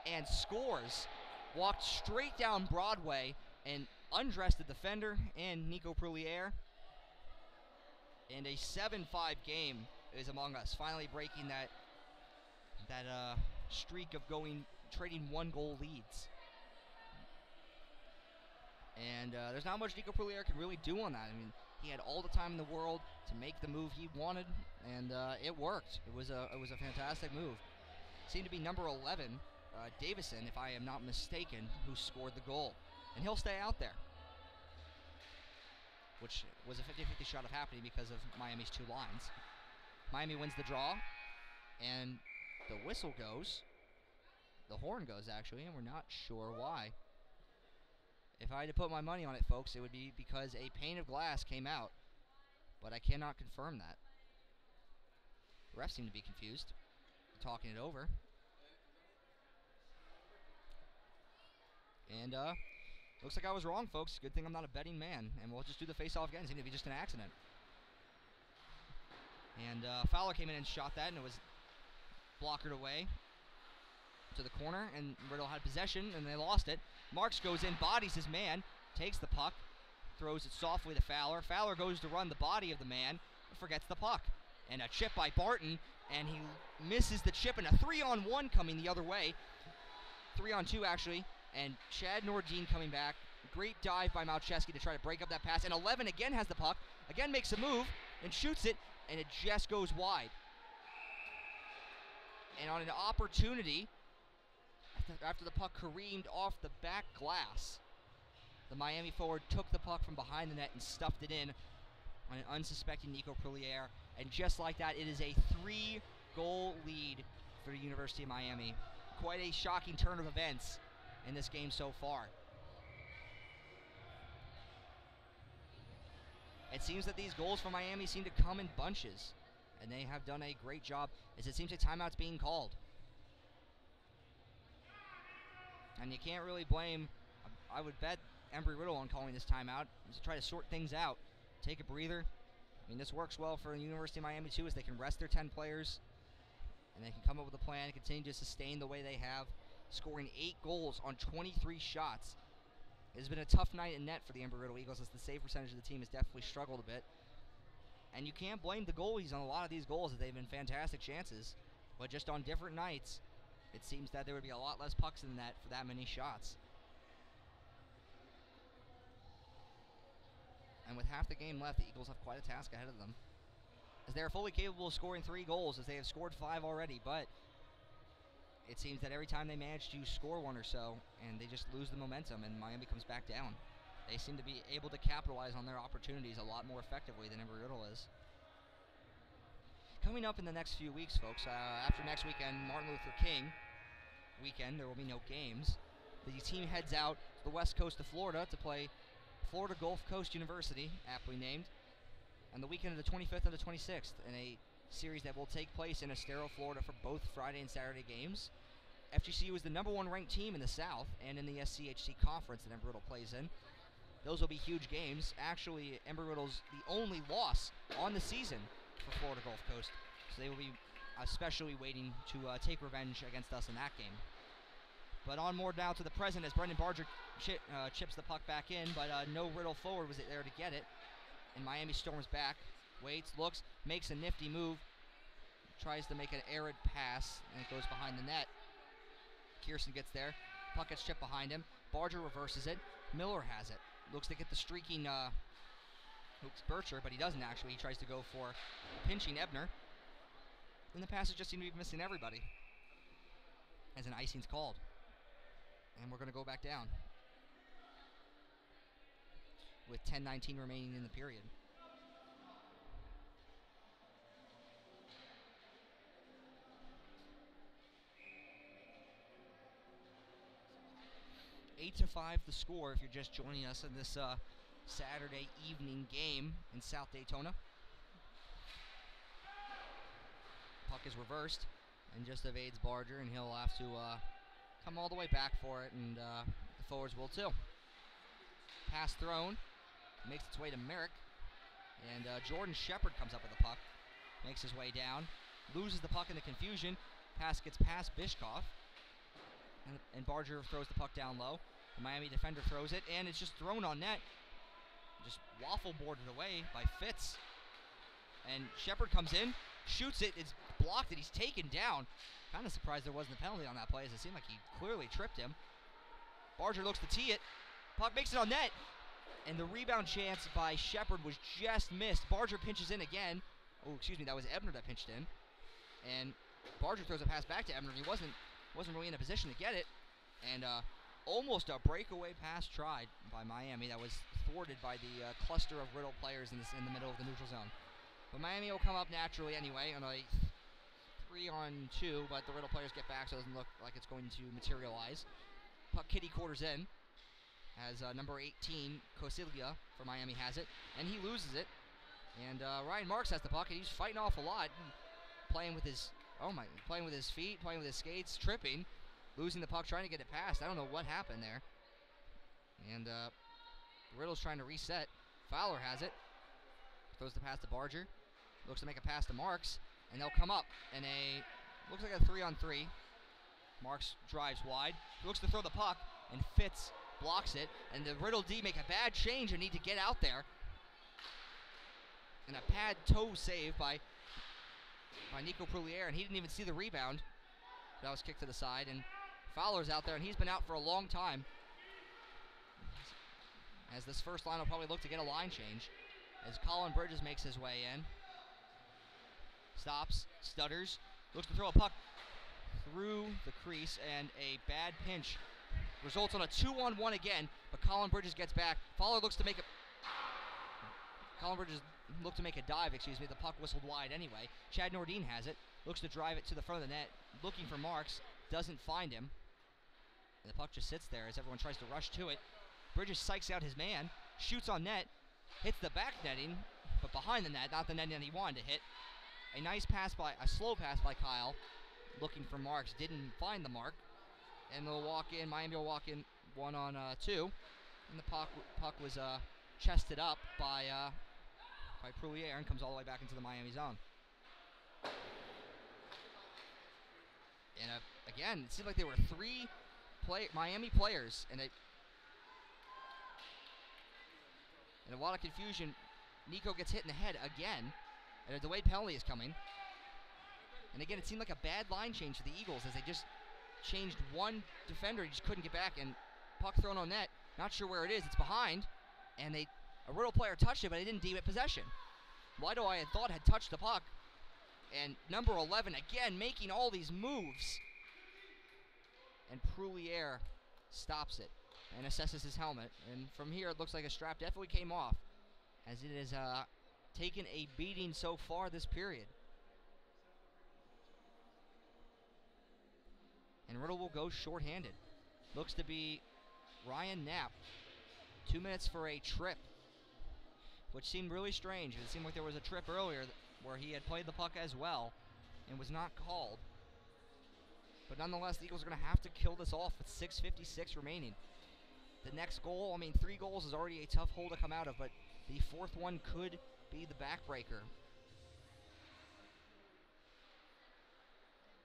and scores. Walked straight down Broadway and undressed the defender and Nico Proulier. And a 7-5 game is among us, finally breaking that streak of trading one-goal leads. And there's not much Nico Proulier can really do on that. I mean, he had all the time in the world to make the move he wanted, and it worked. It was a fantastic move. Seemed to be number 11, Davison, if I am not mistaken, who scored the goal. And he'll stay out there, which was a 50-50 shot of happening because of Miami's two lines. Miami wins the draw, and the whistle goes. The horn goes, actually, and we're not sure why. If I had to put my money on it, folks, it would be because a pane of glass came out, but I cannot confirm that. The refs seem to be confused, talking it over. And looks like I was wrong, folks. Good thing I'm not a betting man, and we'll just do the face-off again. It seemed to be just an accident. And Fowler came in and shot that, and it was blockered away to the corner, and Riddle had possession, and they lost it. Marks goes in, bodies his man, takes the puck, throws it softly to Fowler. Fowler goes to run the body of the man, forgets the puck. And a chip by Barton, and he misses the chip, and a 3-on-1 coming the other way. 3-on-2, actually, and Chad Nordine coming back. Great dive by Malcheski to try to break up that pass, and 11 again has the puck, again makes a move, and shoots it, and it just goes wide. And on an opportunity, after the puck careened off the back glass, the Miami forward took the puck from behind the net and stuffed it in on an unsuspecting Nico Proulier. And just like that, it is a 3-goal lead for the University of Miami. Quite a shocking turn of events in this game so far. It seems that these goals for Miami seem to come in bunches, and they have done a great job, as it seems a timeout's being called. And you can't really blame, I would bet, Embry-Riddle on calling this timeout, to try to sort things out, take a breather. I mean, this works well for the University of Miami, too, as they can rest their 10 players, and they can come up with a plan and continue to sustain the way they have, scoring 8 goals on 23 shots. It has been a tough night in net for the Embry-Riddle Eagles, as the save percentage of the team has definitely struggled a bit. And you can't blame the goalies on a lot of these goals, as they've been fantastic chances, but just on different nights, it seems that there would be a lot less pucks in the net for that many shots. And with half the game left, the Eagles have quite a task ahead of them, as they are fully capable of scoring 3 goals, as they have scored 5 already. But it seems that every time they manage to score one or so, and they just lose the momentum, and Miami comes back down. They seem to be able to capitalize on their opportunities a lot more effectively than Embry-Riddle is. Coming up in the next few weeks, folks, after next weekend, Martin Luther King weekend, there will be no games. The team heads out to the west coast of Florida to play Florida Gulf Coast University, aptly named, on the weekend of the 25th and the 26th, in a series that will take place in Estero, Florida for both Friday and Saturday games. FGCU is the #1 ranked team in the South and in the SCHC conference that Embry-Riddle plays in. Those will be huge games. Actually, Embry-Riddle's the only loss on the season for Florida Gulf Coast, so they will be especially waiting to take revenge against us in that game. But on more now to the present as Brendan Barger chips the puck back in, but no Riddle forward was there to get it. And Miami storms back, waits, looks, makes a nifty move, tries to make an arid pass, and it goes behind the net. Kirsten gets there, puck gets chipped behind him, Barger reverses it, Miller has it. Looks to get the streaking Bircher, but he doesn't actually. He tries to go for pinching Ebner. And the passes just seem to be missing everybody as an icing's called. And we're going to go back down with 10:19 remaining in the period. Eight to 5 the score if you're just joining us in this Saturday evening game in South Daytona. Puck is reversed and just evades Barger, and he'll have to come all the way back for it, and the forwards will too. Pass thrown, makes its way to Merrick, and Jordan Shepard comes up with the puck, makes his way down, loses the puck in the confusion, pass gets past Bishkoff, and Barger throws the puck down low. The Miami defender throws it, and it's just thrown on net, just waffle boarded away by Fitz. And Shepard comes in, shoots it, it's blocked, and he's taken down. Kind of surprised there wasn't a penalty on that play, as it seemed like he clearly tripped him. Barger looks to tee it, puck makes it on net, and the rebound chance by Shepard was just missed. Barger pinches in again. Oh, excuse me, that was Ebner that pinched in. And Barger throws a pass back to Ebner. He wasn't really in a position to get it, and almost a breakaway pass tried by Miami that was thwarted by the cluster of Riddle players in the middle of the neutral zone. But Miami will come up naturally anyway on a 3-on-2, but the Riddle players get back, so it doesn't look like it's going to materialize. Puck kitty quarters in, as number 18, Cosilia for Miami has it, and he loses it. And Ryan Marks has the puck, and he's fighting off a lot, playing with his feet, playing with his skates, tripping, losing the puck, trying to get it past. I don't know what happened there. And Riddle's trying to reset. Fowler has it, throws the pass to Barger, looks to make a pass to Marks, and they'll come up in looks like a 3-on-3. Marks drives wide, looks to throw the puck, and Fitz blocks it, and the Riddle D make a bad change and need to get out there. And a pad toe save by Nico Proulier, and he didn't even see the rebound. That was kicked to the side, and Fowler's out there, and he's been out for a long time. As this first line will probably look to get a line change. As Colin Bridges makes his way in. Stops, stutters, looks to throw a puck through the crease, and a bad pinch results on a 2-on-1 again, but Colin Bridges gets back. Colin Bridges looked to make a dive, the puck whistled wide anyway. Chad Nordine has it, looks to drive it to the front of the net, looking for Marks, doesn't find him. And the puck just sits there as everyone tries to rush to it. Bridges psychs out his man, shoots on net, hits the back netting, but behind the net, not the netting that he wanted to hit. A slow pass by Kyle, looking for Marks, didn't find the mark. And they'll walk in, Miami will walk in 1-on-2. And the puck was chested up by Proulier and comes all the way back into the Miami zone. And again, it seemed like there were 3 Miami players, and a lot of confusion. Nico gets hit in the head again, and a delayed penalty is coming. And again, it seemed like a bad line change for the Eagles as they just changed one defender. He just couldn't get back, and puck thrown on net. Not sure where it is. It's behind, and a Riddle player touched it, but they didn't deem it possession. Lido, I had thought, had touched the puck, and number 11 again making all these moves. and Proulier stops it and assesses his helmet. And from here, it looks like a strap definitely came off, as it has taken a beating so far this period. And Riddle will go shorthanded. Looks to be Ryan Knapp. 2 minutes for a trip, which seemed really strange. It seemed like there was a trip earlier where he had played the puck as well and was not called. But nonetheless, the Eagles are going to have to kill this off with 6:56 remaining. The next goal, I mean, 3 goals is already a tough hole to come out of, but the 4th one could be the backbreaker.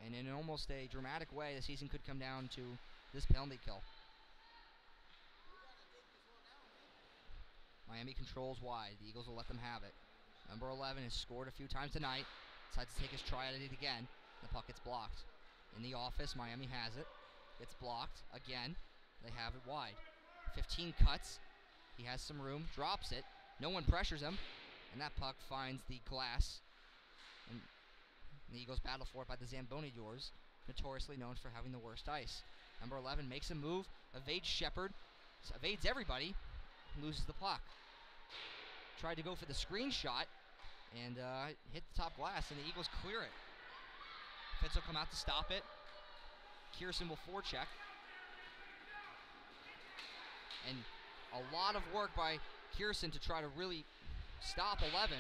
And in almost a dramatic way, the season could come down to this penalty kill. Miami controls wide. The Eagles will let them have it. Number 11 has scored a few times tonight. Decides to take his try at it again. The puck gets blocked. In the office, Miami has it. It's blocked again. They have it wide. 15 cuts. He has some room. Drops it. No one pressures him. And that puck finds the glass. And the Eagles battle for it by the Zamboni doors, notoriously known for having the worst ice. Number 11 makes a move. Evades Shepard. Evades everybody. Loses the puck. Tried to go for the screen shot and hit the top glass, and the Eagles clear it. Fitz will come out to stop it. Kierson will forecheck. And a lot of work by Kierson to try to really stop 11.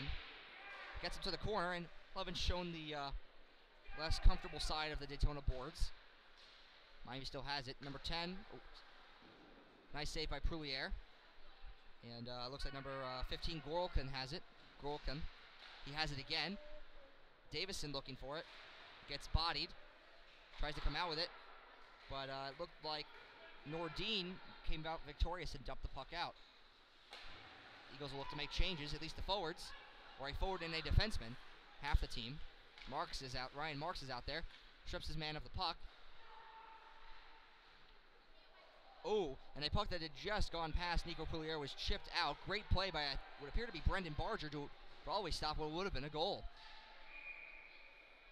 Gets him to the corner, and 11's shown the less comfortable side of the Daytona boards. Miami still has it. Number 10. Oh, nice save by Proulier. And looks like number 15, Gorolkin, has it. Gorolkin. He has it again. Davison looking for it. Gets bodied. Tries to come out with it. But it looked like Nordin came out victorious and dumped the puck out. Eagles will look to make changes, at least the forwards. Or a forward and a defenseman. Half the team. Marks is out. Ryan Marks is out there. Strips his man of the puck. Oh, and a puck that had just gone past Nico Proulier was chipped out. Great play by what appeared to be Brendan Barger to probably stop what would have been a goal.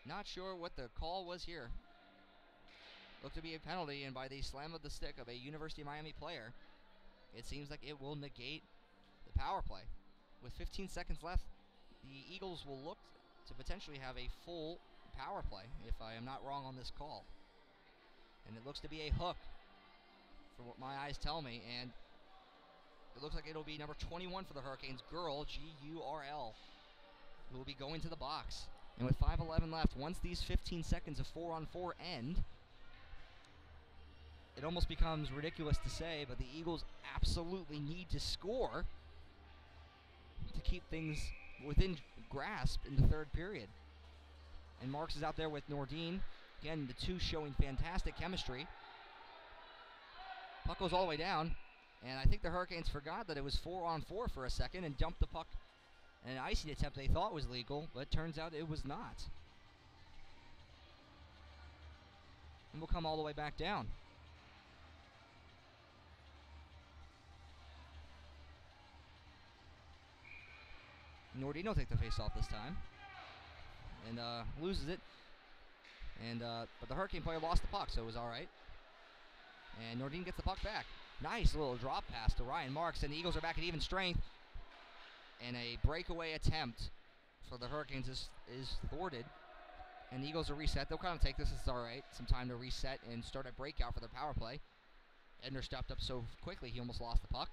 Not sure what the call was here. Looked to be a penalty, and by the slam of the stick of a University of Miami player, it seems like it will negate the power play. With 15 seconds left, the Eagles will look to potentially have a full power play, if I am not wrong on this call. And it looks to be a hook, for what my eyes tell me, and it looks like it'll be number 21 for the Hurricanes, Gurl, G-U-R-L, who will be going to the box. And with 5:11 left, once these 15 seconds of 4-on-4 end, it almost becomes ridiculous to say, but the Eagles absolutely need to score to keep things within grasp in the third period. And Marks is out there with Nordin. Again, the two showing fantastic chemistry. Puck goes all the way down, and I think the Hurricanes forgot that it was 4-on-4 for a second and dumped the puck in an icing attempt they thought was legal, but it turns out it was not. And we'll come all the way back down. Nordin will take the face-off this time, and loses it. And but the Hurricane player lost the puck, so it was all right. And Nordin gets the puck back. Nice little drop pass to Ryan Marks, and the Eagles are back at even strength. And a breakaway attempt for the Hurricanes is thwarted. And the Eagles are reset. They'll kind of take this as all right. Some time to reset and start a breakout for their power play. Ebner stepped up so quickly he almost lost the puck.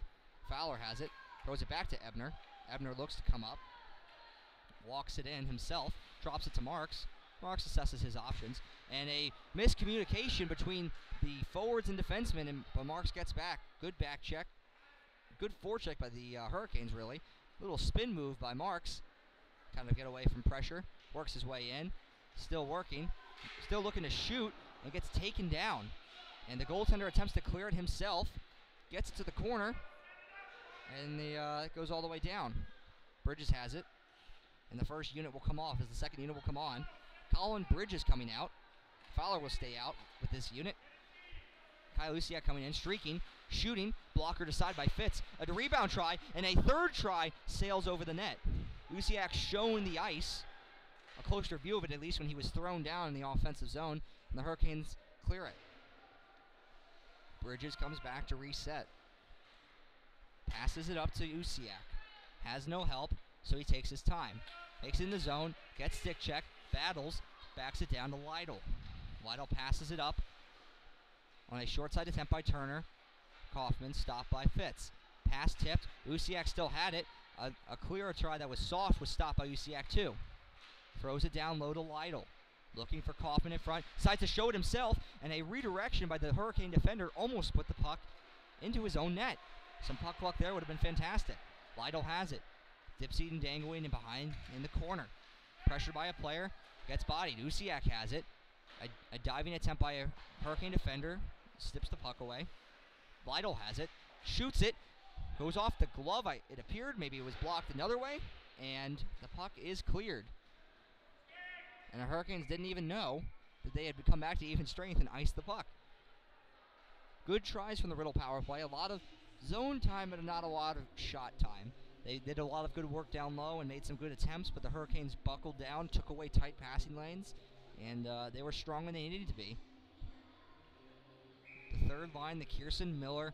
Fowler has it. Throws it back to Ebner. Ebner looks to come up. Walks it in himself. Drops it to Marks. Marks assesses his options. And a miscommunication between the forwards and defensemen, but Marks gets back. Good back check. Good forecheck by the Hurricanes, really. Little spin move by Marks. Kind of get away from pressure. Works his way in. Still working. Still looking to shoot. And gets taken down. And the goaltender attempts to clear it himself. Gets it to the corner. And it goes all the way down. Bridges has it. And the first unit will come off as the second unit will come on. Colin Bridges coming out. Fowler will stay out with this unit. Kyle Luciak coming in, streaking, shooting, blocker to side by Fitz. A rebound try, and a third try sails over the net. Luciak showing the ice, a closer view of it at least when he was thrown down in the offensive zone, and the Hurricanes clear it. Bridges comes back to reset. Passes it up to Usiak. Has no help, so he takes his time. Makes it in the zone, gets stick check, battles, backs it down to Lytle. Lytle passes it up on a short side attempt by Turner. Kaufman stopped by Fitz. Pass tipped. Usiak still had it. A clearer try that was soft was stopped by Usiak too. Throws it down low to Lytle. Looking for Kaufman in front. Decides to show it himself, and a redirection by the Hurricane defender almost put the puck into his own net. Some puck luck there would have been fantastic. Lytle has it. Dipsy and dangling in behind in the corner. Pressured by a player. Gets bodied. Usiak has it. A diving attempt by a Hurricane defender. Slips the puck away. Lytle has it. Shoots it. Goes off the glove. It appeared maybe it was blocked another way. And the puck is cleared. And the Hurricanes didn't even know that they had come back to even strength and iced the puck. Good tries from the Riddle power play. A lot of zone time, but not a lot of shot time. They did a lot of good work down low and made some good attempts, but the Hurricanes buckled down, took away tight passing lanes, and they were strong when they needed to be. The third line, the Kierson, Miller,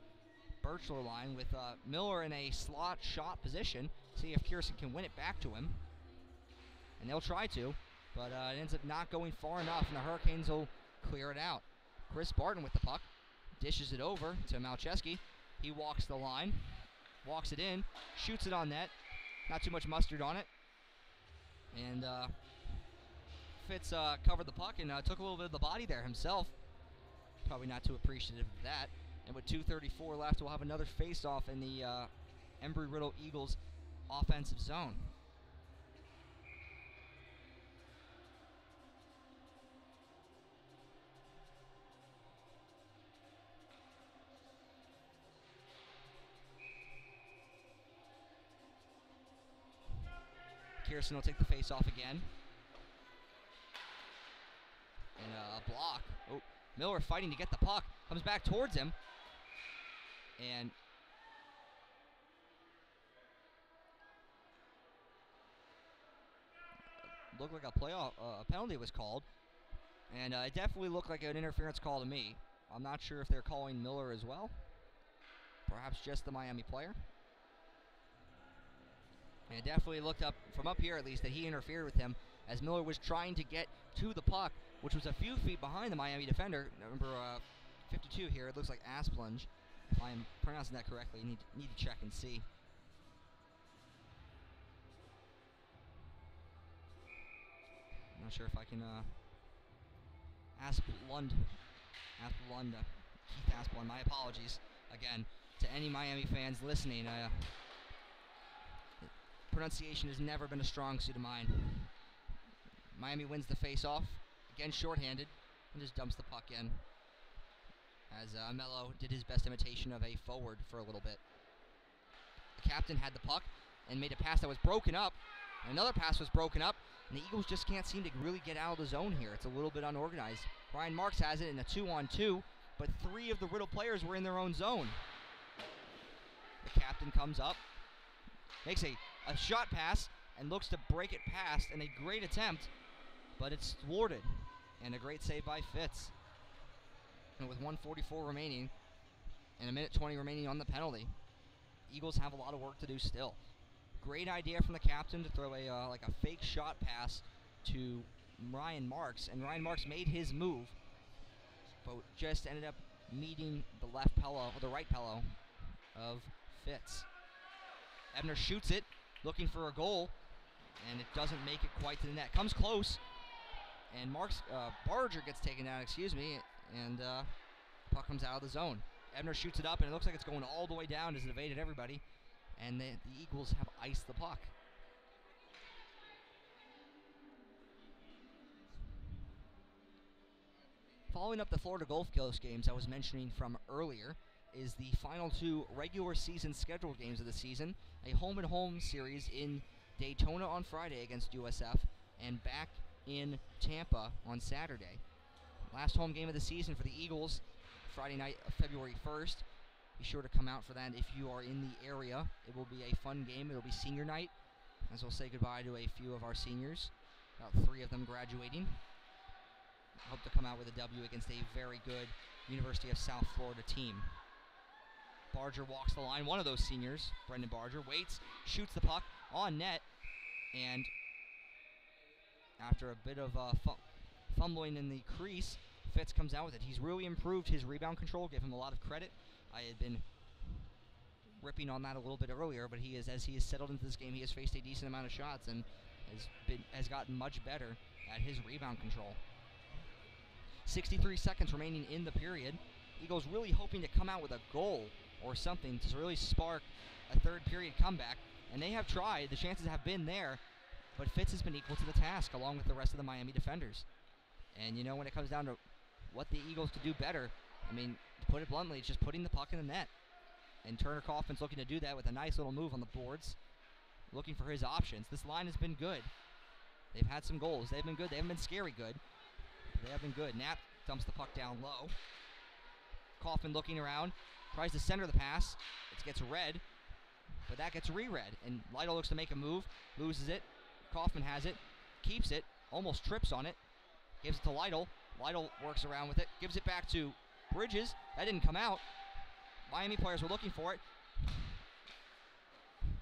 Birchler line, with Miller in a slot shot position. See if Kierson can win it back to him. And they'll try to, but it ends up not going far enough, and the Hurricanes will clear it out. Chris Barton with the puck, dishes it over to Malcheski. He walks the line, walks it in, shoots it on net. Not too much mustard on it. And Fitz covered the puck and took a little bit of the body there himself. Probably not too appreciative of that. And with 2:34 left, we'll have another face-off in the Embry-Riddle Eagles offensive zone. Kierson will take the face-off again. And a block. Oh, Miller fighting to get the puck. Comes back towards him. And looked like a penalty was called. And it definitely looked like an interference call to me. I'm not sure if they're calling Miller as well. Perhaps just the Miami player. And it definitely looked up, from up here at least, that he interfered with him as Miller was trying to get to the puck, which was a few feet behind the Miami defender. Number 52 here, it looks like Asplunge. If I'm pronouncing that correctly, need to check and see. I'm not sure if I can Asplund, Keith Asplund. My apologies again to any Miami fans listening. Pronunciation has never been a strong suit of mine. Miami wins the face-off, again shorthanded, and just dumps the puck in. As Mello did his best imitation of a forward for a little bit. The captain had the puck and made a pass that was broken up. Another pass was broken up, and the Eagles just can't seem to really get out of the zone here. It's a little bit unorganized. Ryan Marks has it in a 2-on-2, but 3 of the Riddle players were in their own zone. The captain comes up, makes a shot pass, and looks to break it past, and a great attempt, but it's thwarted. And a great save by Fitz. And with 1:44 remaining, and a minute 20 remaining on the penalty, Eagles have a lot of work to do still. Great idea from the captain to throw a fake shot pass to Ryan Marks, and Ryan Marks made his move, but just ended up meeting the left pillow, or the right pillow of Fitz. Ebner shoots it, looking for a goal, and it doesn't make it quite to the net. Comes close, and Barger gets taken down, and puck comes out of the zone. Ebner shoots it up, and it looks like it's going all the way down as it evaded everybody, and the Eagles have iced the puck. Following up the Florida Gulf Coast games I was mentioning from earlier is the final 2 regular season scheduled games of the season. A home-and-home series in Daytona on Friday against USF, and back in Tampa on Saturday. Last home game of the season for the Eagles, Friday night, February 1st. Be sure to come out for that if you are in the area. It will be a fun game. It will be senior night, as we'll say goodbye to a few of our seniors, about 3 of them graduating. Hope to come out with a W against a very good University of South Florida team. Barger walks the line. One of those seniors, Brendan Barger, waits, shoots the puck on net, and after a bit of fumbling in the crease, Fitz comes out with it. He's really improved his rebound control. Give him a lot of credit. I had been ripping on that a little bit earlier, but as he has settled into this game, he has faced a decent amount of shots and has gotten much better at his rebound control. 63 seconds remaining in the period. Eagles really hoping to come out with a goal or something to really spark a third period comeback, and they have tried. The chances have been there, but Fitz has been equal to the task along with the rest of the Miami defenders. And when it comes down to what the Eagles could do better, I mean, to put it bluntly, it's just putting the puck in the net. And Turner Kaufman's looking to do that with a nice little move on the boards, looking for his options. This line has been good. They've had some goals. They've been good. They haven't been scary good. They have been good. Knapp dumps the puck down low. Kaufman looking around, tries to center the pass. It gets read, but that gets reread. And Lytle looks to make a move, loses it. Kaufman has it, keeps it, almost trips on it, gives it to Lytle. Lytle works around with it, gives it back to Bridges. That didn't come out. Miami players were looking for it.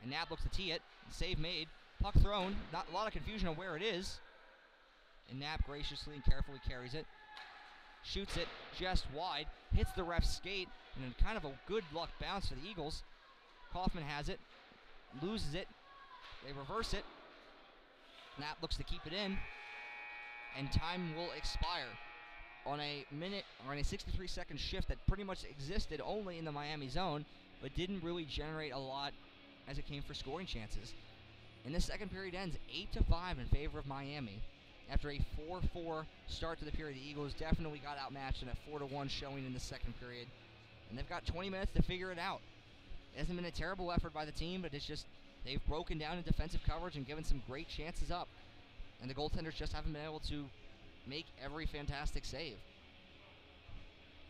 And Knapp looks to tee it. Save made. Puck thrown. Not a lot of confusion on where it is. And Knapp graciously and carefully carries it. Shoots it just wide. Hits the ref's skate. And kind of a good luck bounce for the Eagles. Kaufman has it. Loses it. They reverse it. Knapp looks to keep it in. And time will expire on a 63-second shift that pretty much existed only in the Miami zone, but didn't really generate a lot as it came for scoring chances. And the second period ends 8-5 in favor of Miami. After a 4-4 start to the period, the Eagles definitely got outmatched in a 4-1 showing in the second period. And they've got 20 minutes to figure it out. It hasn't been a terrible effort by the team, but it's just they've broken down in defensive coverage and given some great chances up. And the goaltenders just haven't been able to make every fantastic save.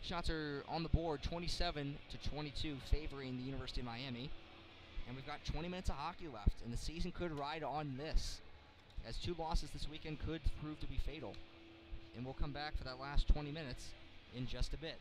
Shots are on the board, 27-22, favoring the University of Miami. And we've got 20 minutes of hockey left, and the season could ride on this, as 2 losses this weekend could prove to be fatal. And we'll come back for that last 20 minutes in just a bit.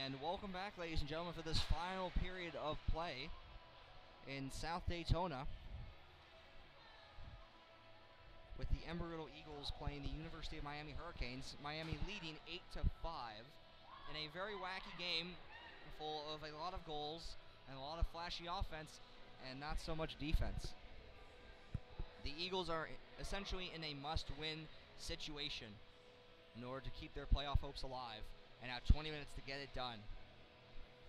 And welcome back, ladies and gentlemen, for this final period of play in South Daytona, with the Embry-Riddle Eagles playing the University of Miami Hurricanes. Miami leading 8-5 in a very wacky game full of a lot of goals and a lot of flashy offense and not so much defense. The Eagles are essentially in a must-win situation in order to keep their playoff hopes alive, and have 20 minutes to get it done.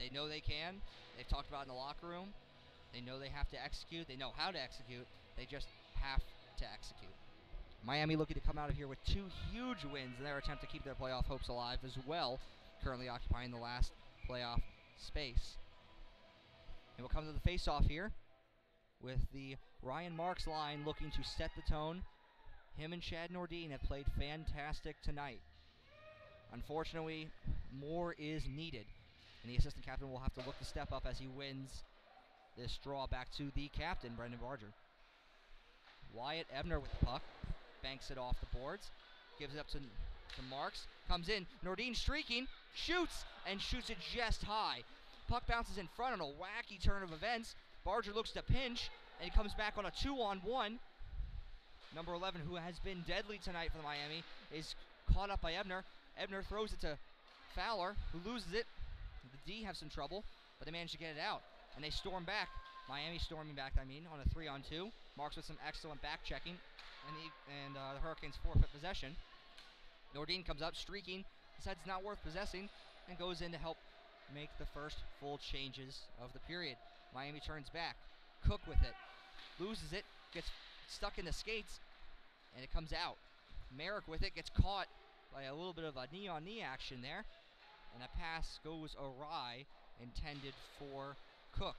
They know they can. They've talked about it in the locker room. They know they have to execute. They know how to execute. They just have to execute. Miami looking to come out of here with 2 huge wins in their attempt to keep their playoff hopes alive as well, currently occupying the last playoff space. And we'll come to the face-off here with the Ryan Marks line looking to set the tone. Him and Chad Nordine have played fantastic tonight. Unfortunately, more is needed, and the assistant captain will have to look to step up as he wins this draw back to the captain, Brendan Barger. Wyatt Ebner with the puck, banks it off the boards, gives it up to Marks, comes in, Nordine streaking, shoots, and shoots it just high. Puck bounces in front on a wacky turn of events. Barger looks to pinch, and he comes back on a 2-on-1. Number 11, who has been deadly tonight for the Miami, is caught up by Ebner. Ebner throws it to Fowler, who loses it. The D have some trouble, but they manage to get it out, and they storm back. Miami storming back, on a 3-on-2. Marks with some excellent back checking, and the Hurricanes forfeit possession. Nordine comes up, streaking, decides it's not worth possessing, and goes in to help make the first full changes of the period. Miami turns back. Cook with it. Loses it, gets stuck in the skates, and it comes out. Merrick with it, gets caught by a little bit of a knee-on-knee action there, and a pass goes awry, intended for Cook.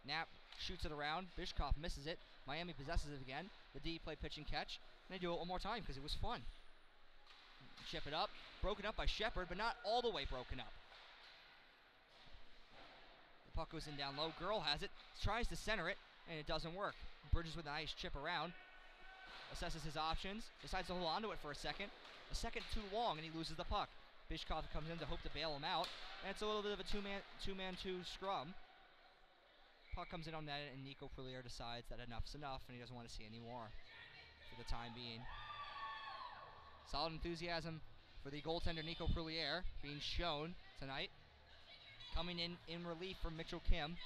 Knapp shoots it around. Bishkoff misses it. Miami possesses it again. The D play pitch and catch, and they do it one more time because it was fun. Chip it up. Broken up by Shepard, but not all the way broken up. The puck goes in down low. Girl has it. Tries to center it, and it doesn't work. Bridges with a nice chip around. Assesses his options. Decides to hold on to it for a second too long, and he loses the puck. Bishkoff comes in to hope to bail him out, and it's a little bit of a two-man-two scrum. Puck comes in on net, and Nico Prelier decides that enough's enough, and he doesn't want to see any more for the time being. Solid enthusiasm for the goaltender Nico Prelier being shown tonight. Coming in relief from Mitchell Kim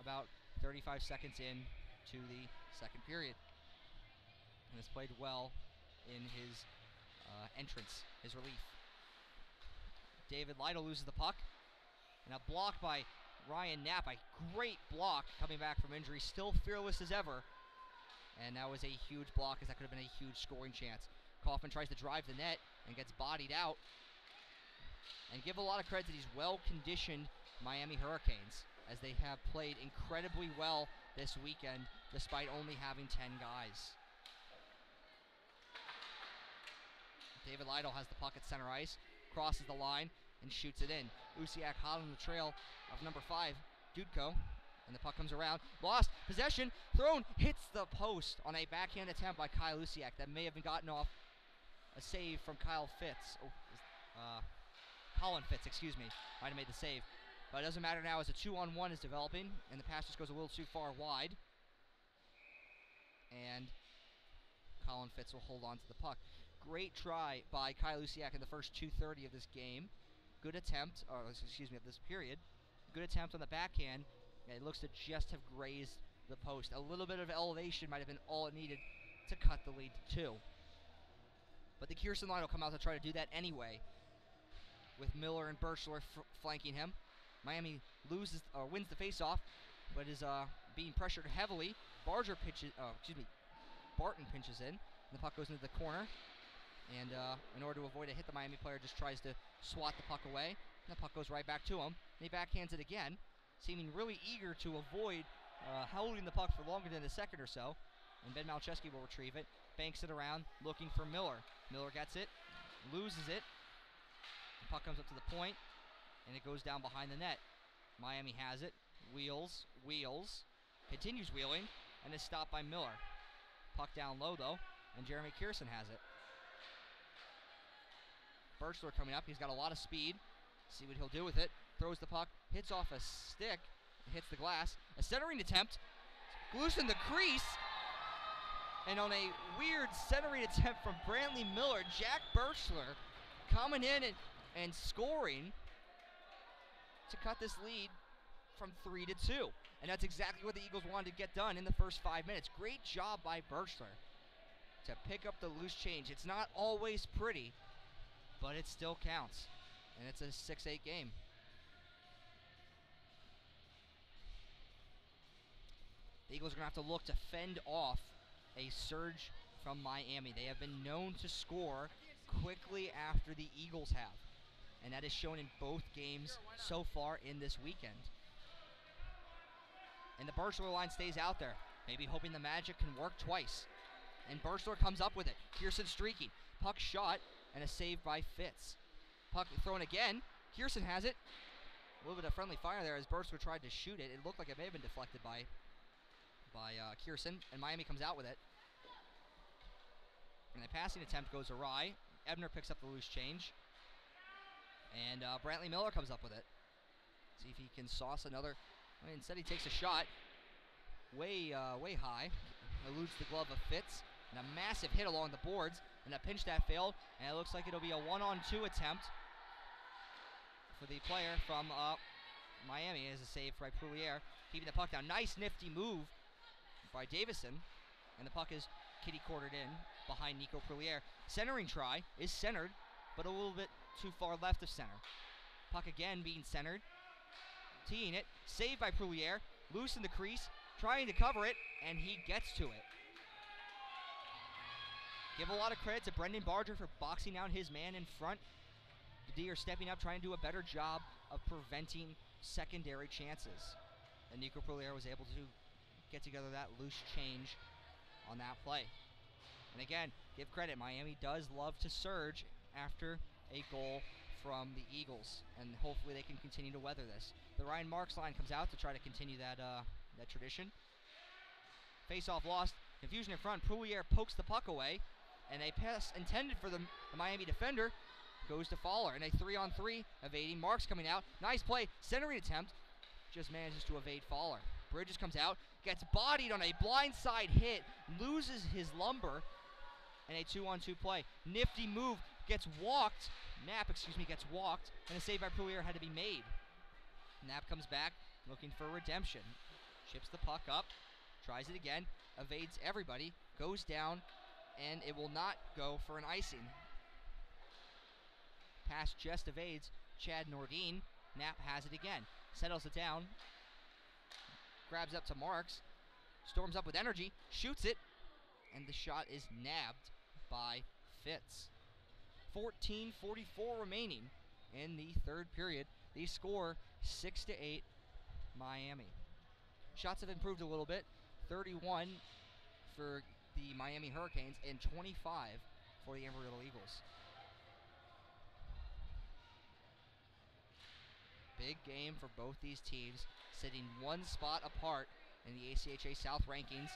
about 35 seconds in to the second period. And has played well in his entrance, his relief. David Lytle loses the puck, and a block by Ryan Knapp, a great block coming back from injury, still fearless as ever, and that was a huge block, as that could have been a huge scoring chance. Kaufman tries to drive the net and gets bodied out, and give a lot of credit to these well-conditioned Miami Hurricanes, as they have played incredibly well this weekend, despite only having 10 guys. David Lytle has the puck at center ice, crosses the line, and shoots it in. Usiak hot on the trail of number 5, Dudko, and the puck comes around. Lost, possession, thrown, hits the post on a backhand attempt by Kyle Usiak that may have been gotten off a save from Colin Fitz, might have made the save. But it doesn't matter now as a 2-on-1 is developing, and the pass just goes a little too far wide. And Colin Fitz will hold on to the puck. Great try by Kyle Usiak in the first 2:30 of this game. Good attempt, of this period. Good attempt on the backhand. And it looks to just have grazed the post. A little bit of elevation might have been all it needed to cut the lead to 2. But the Kirsten line will come out to try to do that anyway, with Miller and Birchler flanking him. Miami wins the faceoff, but is being pressured heavily. Barton pinches in, and the puck goes into the corner. And in order to avoid a hit, the Miami player just tries to swat the puck away, and the puck goes right back to him. And he backhands it again, seeming really eager to avoid holding the puck for longer than a second or so. And Ben Malcheski will retrieve it, banks it around, looking for Miller. Miller gets it, loses it. The puck comes up to the point, and it goes down behind the net. Miami has it, wheels, continues wheeling, and is stopped by Miller. Puck down low, though, and Jeremy Kirsten has it. Birchler coming up. He's got a lot of speed. See what he'll do with it. Throws the puck, hits off a stick, hits the glass. A centering attempt, loose in the crease. And on a weird centering attempt from Brantley Miller, Jack Birchler coming in and scoring to cut this lead from 3-2. And that's exactly what the Eagles wanted to get done in the first 5 minutes. Great job by Birchler to pick up the loose change. It's not always pretty, but it still counts. And it's a 6-8 game. The Eagles are going to have to look to fend off a surge from Miami. They have been known to score quickly after the Eagles have. And that is shown in both games so far in this weekend. And the Birchler line stays out there, maybe hoping the magic can work twice. And Birchler comes up with it. Kierson streaking. Puck shot, and a save by Fitz. Puck thrown again. Kierson has it. A little bit of friendly fire there as Birchler tried to shoot it. It looked like it may have been deflected by Kierson, and Miami comes out with it. And the passing attempt goes awry. Ebner picks up the loose change. And Brantley Miller comes up with it. See if he can sauce another. Instead, he takes a shot way high. Eludes the glove of Fitz. And a massive hit along the boards. And a pinch that failed. And it looks like it'll be a 1-on-2 attempt for the player from Miami. As a save by Proulier. Keeping the puck down. Nice, nifty move by Davison. And the puck is kitty-cornered in behind Nico Proulier. Centering try is centered, but a little bit too far left of center. Puck again being centered. Teeing it. Saved by Proulier. Loose in the crease. Trying to cover it, and he gets to it. Give a lot of credit to Brendan Barger for boxing out his man in front. The D are stepping up, trying to do a better job of preventing secondary chances. And Nico Proulier was able to get together that loose change on that play. And again, give credit, Miami does love to surge after a goal from the Eagles, and hopefully they can continue to weather this. The Ryan Marks line comes out to try to continue that tradition. Face-off lost. Confusion in front. Proulier pokes the puck away, and a pass intended for the Miami defender goes to Fowler. And a 3-on-3 evading. Marks coming out. Nice play. Centering attempt. Just manages to evade Fowler. Bridges comes out. Gets bodied on a blindside hit. Loses his lumber. And a 2-on-2 play. Nifty move. Gets walked. Knapp gets walked. And a save by Proulier had to be made. Knapp comes back looking for redemption. Chips the puck up. Tries it again. Evades everybody. Goes down. And it will not go for an icing. Pass just evades Chad Nordine. Knapp has it again. Settles it down. Grabs up to Marks. Storms up with energy. Shoots it. And the shot is nabbed by Fitz. 14:44 remaining in the third period. They score 6-8 Miami. Shots have improved a little bit. 31 for the Miami Hurricanes and 25 for the Embry-Riddle Eagles. Big game for both these teams, sitting one spot apart in the ACHA South rankings,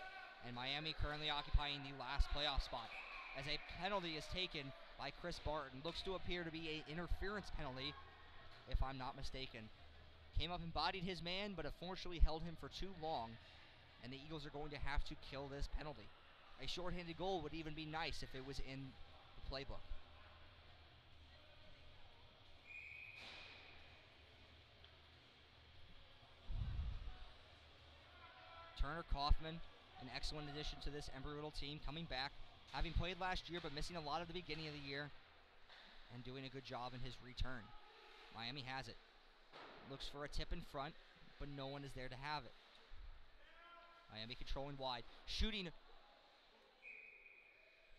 and Miami currently occupying the last playoff spot. As a penalty is taken by Chris Barton. Looks to appear to be an interference penalty, if I'm not mistaken. Came up and bodied his man, but unfortunately held him for too long, and the Eagles are going to have to kill this penalty. A shorthanded goal would even be nice if it was in the playbook. Turner Kaufman, an excellent addition to this Embry-Riddle team, coming back, having played last year but missing a lot of the beginning of the year, and doing a good job in his return. Miami has it. Looks for a tip in front, but no one is there to have it. Miami controlling wide. Shooting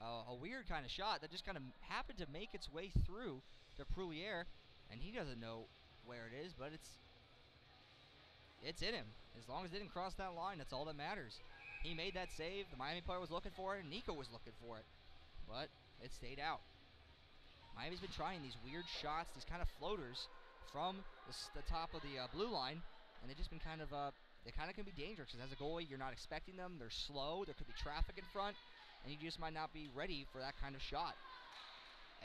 a weird kind of shot that just kind of happened to make its way through to Proulier, and he doesn't know where it is, but it's in him. As long as it didn't cross that line, that's all that matters. He made that save. The Miami player was looking for it, and Nico was looking for it, but it stayed out. Miami's been trying these weird shots, these kind of floaters from the top of the blue line, and they've just been kind of can be dangerous, because as a goalie, you're not expecting them. They're slow. There could be traffic in front, and you just might not be ready for that kind of shot.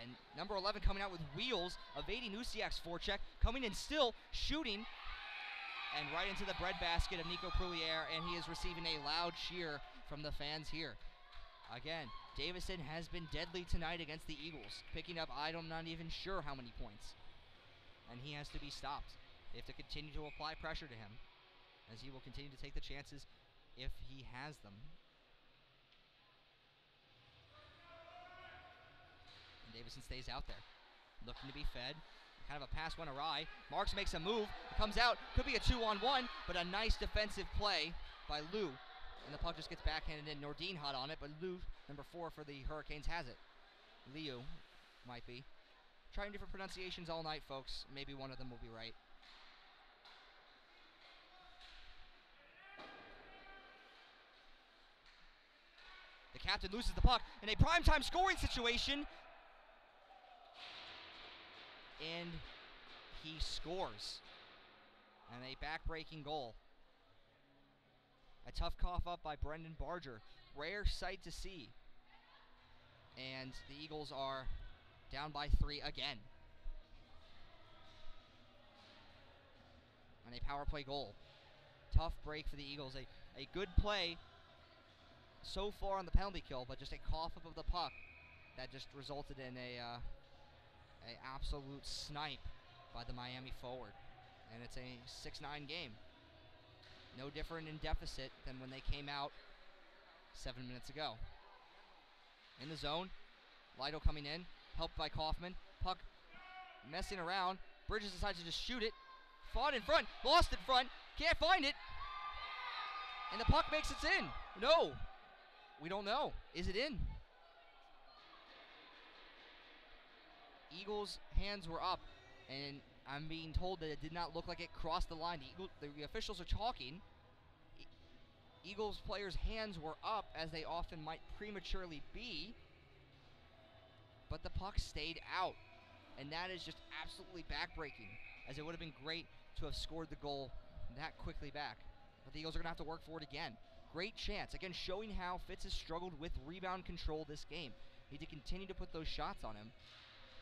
And number 11 coming out with wheels, evading Usiak's forecheck, coming in still, shooting, and right into the breadbasket of Nico Proulier, and he is receiving a loud cheer from the fans here. Again, Davison has been deadly tonight against the Eagles, picking up I'm not even sure how many points. And he has to be stopped. They have to continue to apply pressure to him, as he will continue to take the chances if he has them. And Davison stays out there, looking to be fed. Kind of a pass went awry. Marks makes a move, comes out, could be a 2-on-1, but a nice defensive play by Lou. And the puck just gets backhanded in. Nordine hot on it, but Lou, number 4 for the Hurricanes, has it. Liu might be. Trying different pronunciations all night, folks. Maybe one of them will be right. The captain loses the puck in a primetime scoring situation. And he scores. And a back-breaking goal. A tough cough up by Brendan Barger. Rare sight to see. And the Eagles are down by 3 again. And a power play goal. Tough break for the Eagles. A good play so far on the penalty kill, but just a cough up of the puck that just resulted in a absolute snipe by the Miami forward. And it's a 6-9 game. No different in deficit than when they came out 7 minutes ago. In the zone, Lido coming in, helped by Kaufman. Puck messing around. Bridges decides to just shoot it. Fought in front, lost in front, can't find it. And the puck makes it in. No, we don't know. Is it in? Eagles' hands were up, and I'm being told that it did not look like it crossed the line. The officials are talking. Eagles players' hands were up, as they often might prematurely be, but the puck stayed out, and that is just absolutely backbreaking, as it would have been great to have scored the goal that quickly back. But the Eagles are going to have to work for it again. Great chance, again showing how Fitz has struggled with rebound control this game. Need to continue to put those shots on him,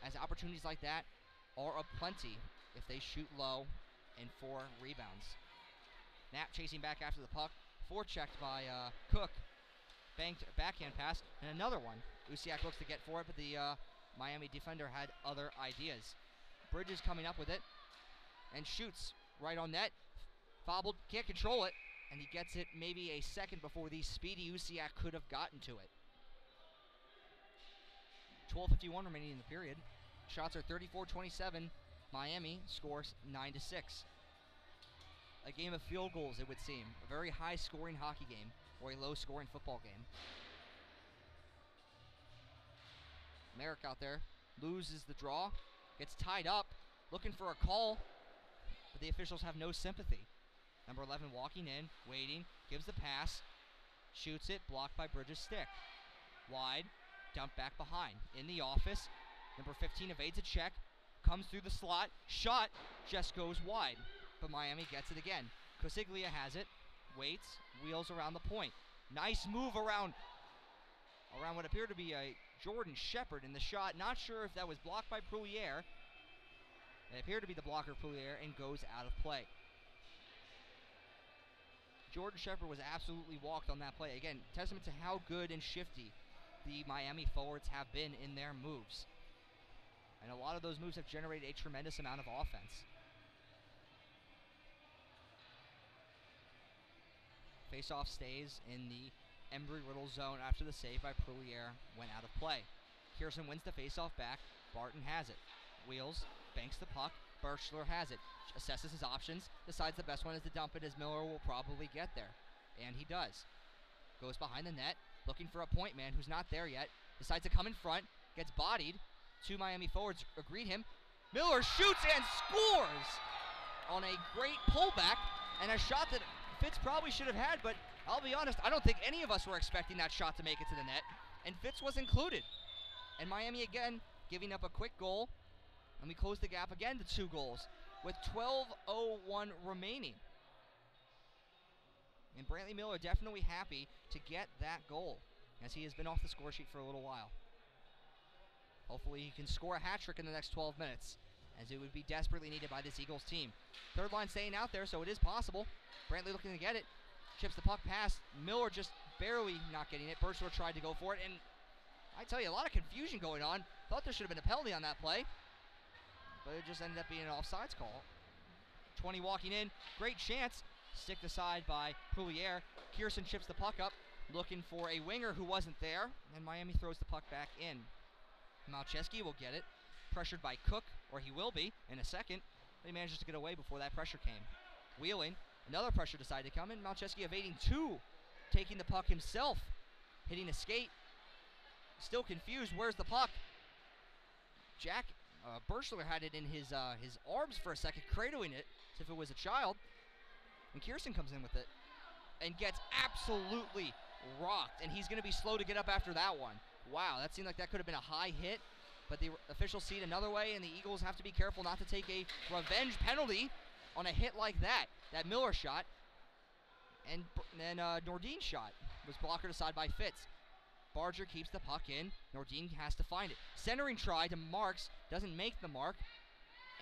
as opportunities like that are aplenty if they shoot low and for rebounds. Knapp chasing back after the puck, forechecked by Cook. Banked backhand pass, and another one. Usiak looks to get for it, but the Miami defender had other ideas. Bridges coming up with it, and shoots right on net. Fobbled, can't control it, and he gets it maybe a second before the speedy Usiak could have gotten to it. 12:51 remaining in the period. Shots are 34-27. Miami scores 9-6. A game of field goals, it would seem. A very high-scoring hockey game, or a low-scoring football game. Merrick out there loses the draw, gets tied up, looking for a call, but the officials have no sympathy. Number 11 walking in, waiting, gives the pass, shoots it, blocked by Bridges' stick. Wide, dumped back behind. In the office, number 15 evades a check, comes through the slot, shot, just goes wide. But Miami gets it again. Cosiglia has it, waits, wheels around the point. Nice move around what appeared to be a Jordan Shepard in the shot. Not sure if that was blocked by Proulier. It appeared to be the blocker Proulier, and goes out of play. Jordan Shepard was absolutely walked on that play. Again, testament to how good and shifty the Miami forwards have been in their moves. And a lot of those moves have generated a tremendous amount of offense. Faceoff stays in the Embry-Riddle zone after the save by Proulier went out of play. Kirsten wins the faceoff back. Barton has it. Wheels, banks the puck. Birchler has it. Assesses his options. Decides the best one is to dump it, as Miller will probably get there. And he does. Goes behind the net, looking for a point man who's not there yet. Decides to come in front. Gets bodied. Two Miami forwards greet him. Miller shoots and scores on a great pullback, and a shot that Fitz probably should have had, but I'll be honest, I don't think any of us were expecting that shot to make it to the net, and Fitz was included. And Miami again giving up a quick goal, and we close the gap again to 2 goals with 12:01 remaining. And Brantley Miller definitely happy to get that goal, as he has been off the score sheet for a little while. Hopefully he can score a hat trick in the next 12 minutes, as it would be desperately needed by this Eagles team. Third line staying out there, so it is possible. Brantley looking to get it. Chips the puck past. Miller just barely not getting it. Birchler tried to go for it, and I tell you, a lot of confusion going on. Thought there should have been a penalty on that play, but it just ended up being an offsides call. 20 walking in. Great chance. Sticked aside by Pouliere. Kierson chips the puck up, looking for a winger who wasn't there, and Miami throws the puck back in. Malcheski will get it. Pressured by Cook, or he will be in a second. But he manages to get away before that pressure came. Wheeling. Another pressure decided to come in. Malcheski evading two. Taking the puck himself. Hitting a skate. Still confused. Where's the puck? Birchler had it in his arms for a second, cradling it as if it was a child. And Kierson comes in with it and gets absolutely rocked. And he's going to be slow to get up after that one. Wow, that seemed like that could have been a high hit. But the officials see it another way, and the Eagles have to be careful not to take a revenge penalty on a hit like that. That Miller shot. And then Nordin's shot was blockered aside by Fitz. Barger keeps the puck in. Nordin has to find it. Centering try to Marks. Doesn't make the mark.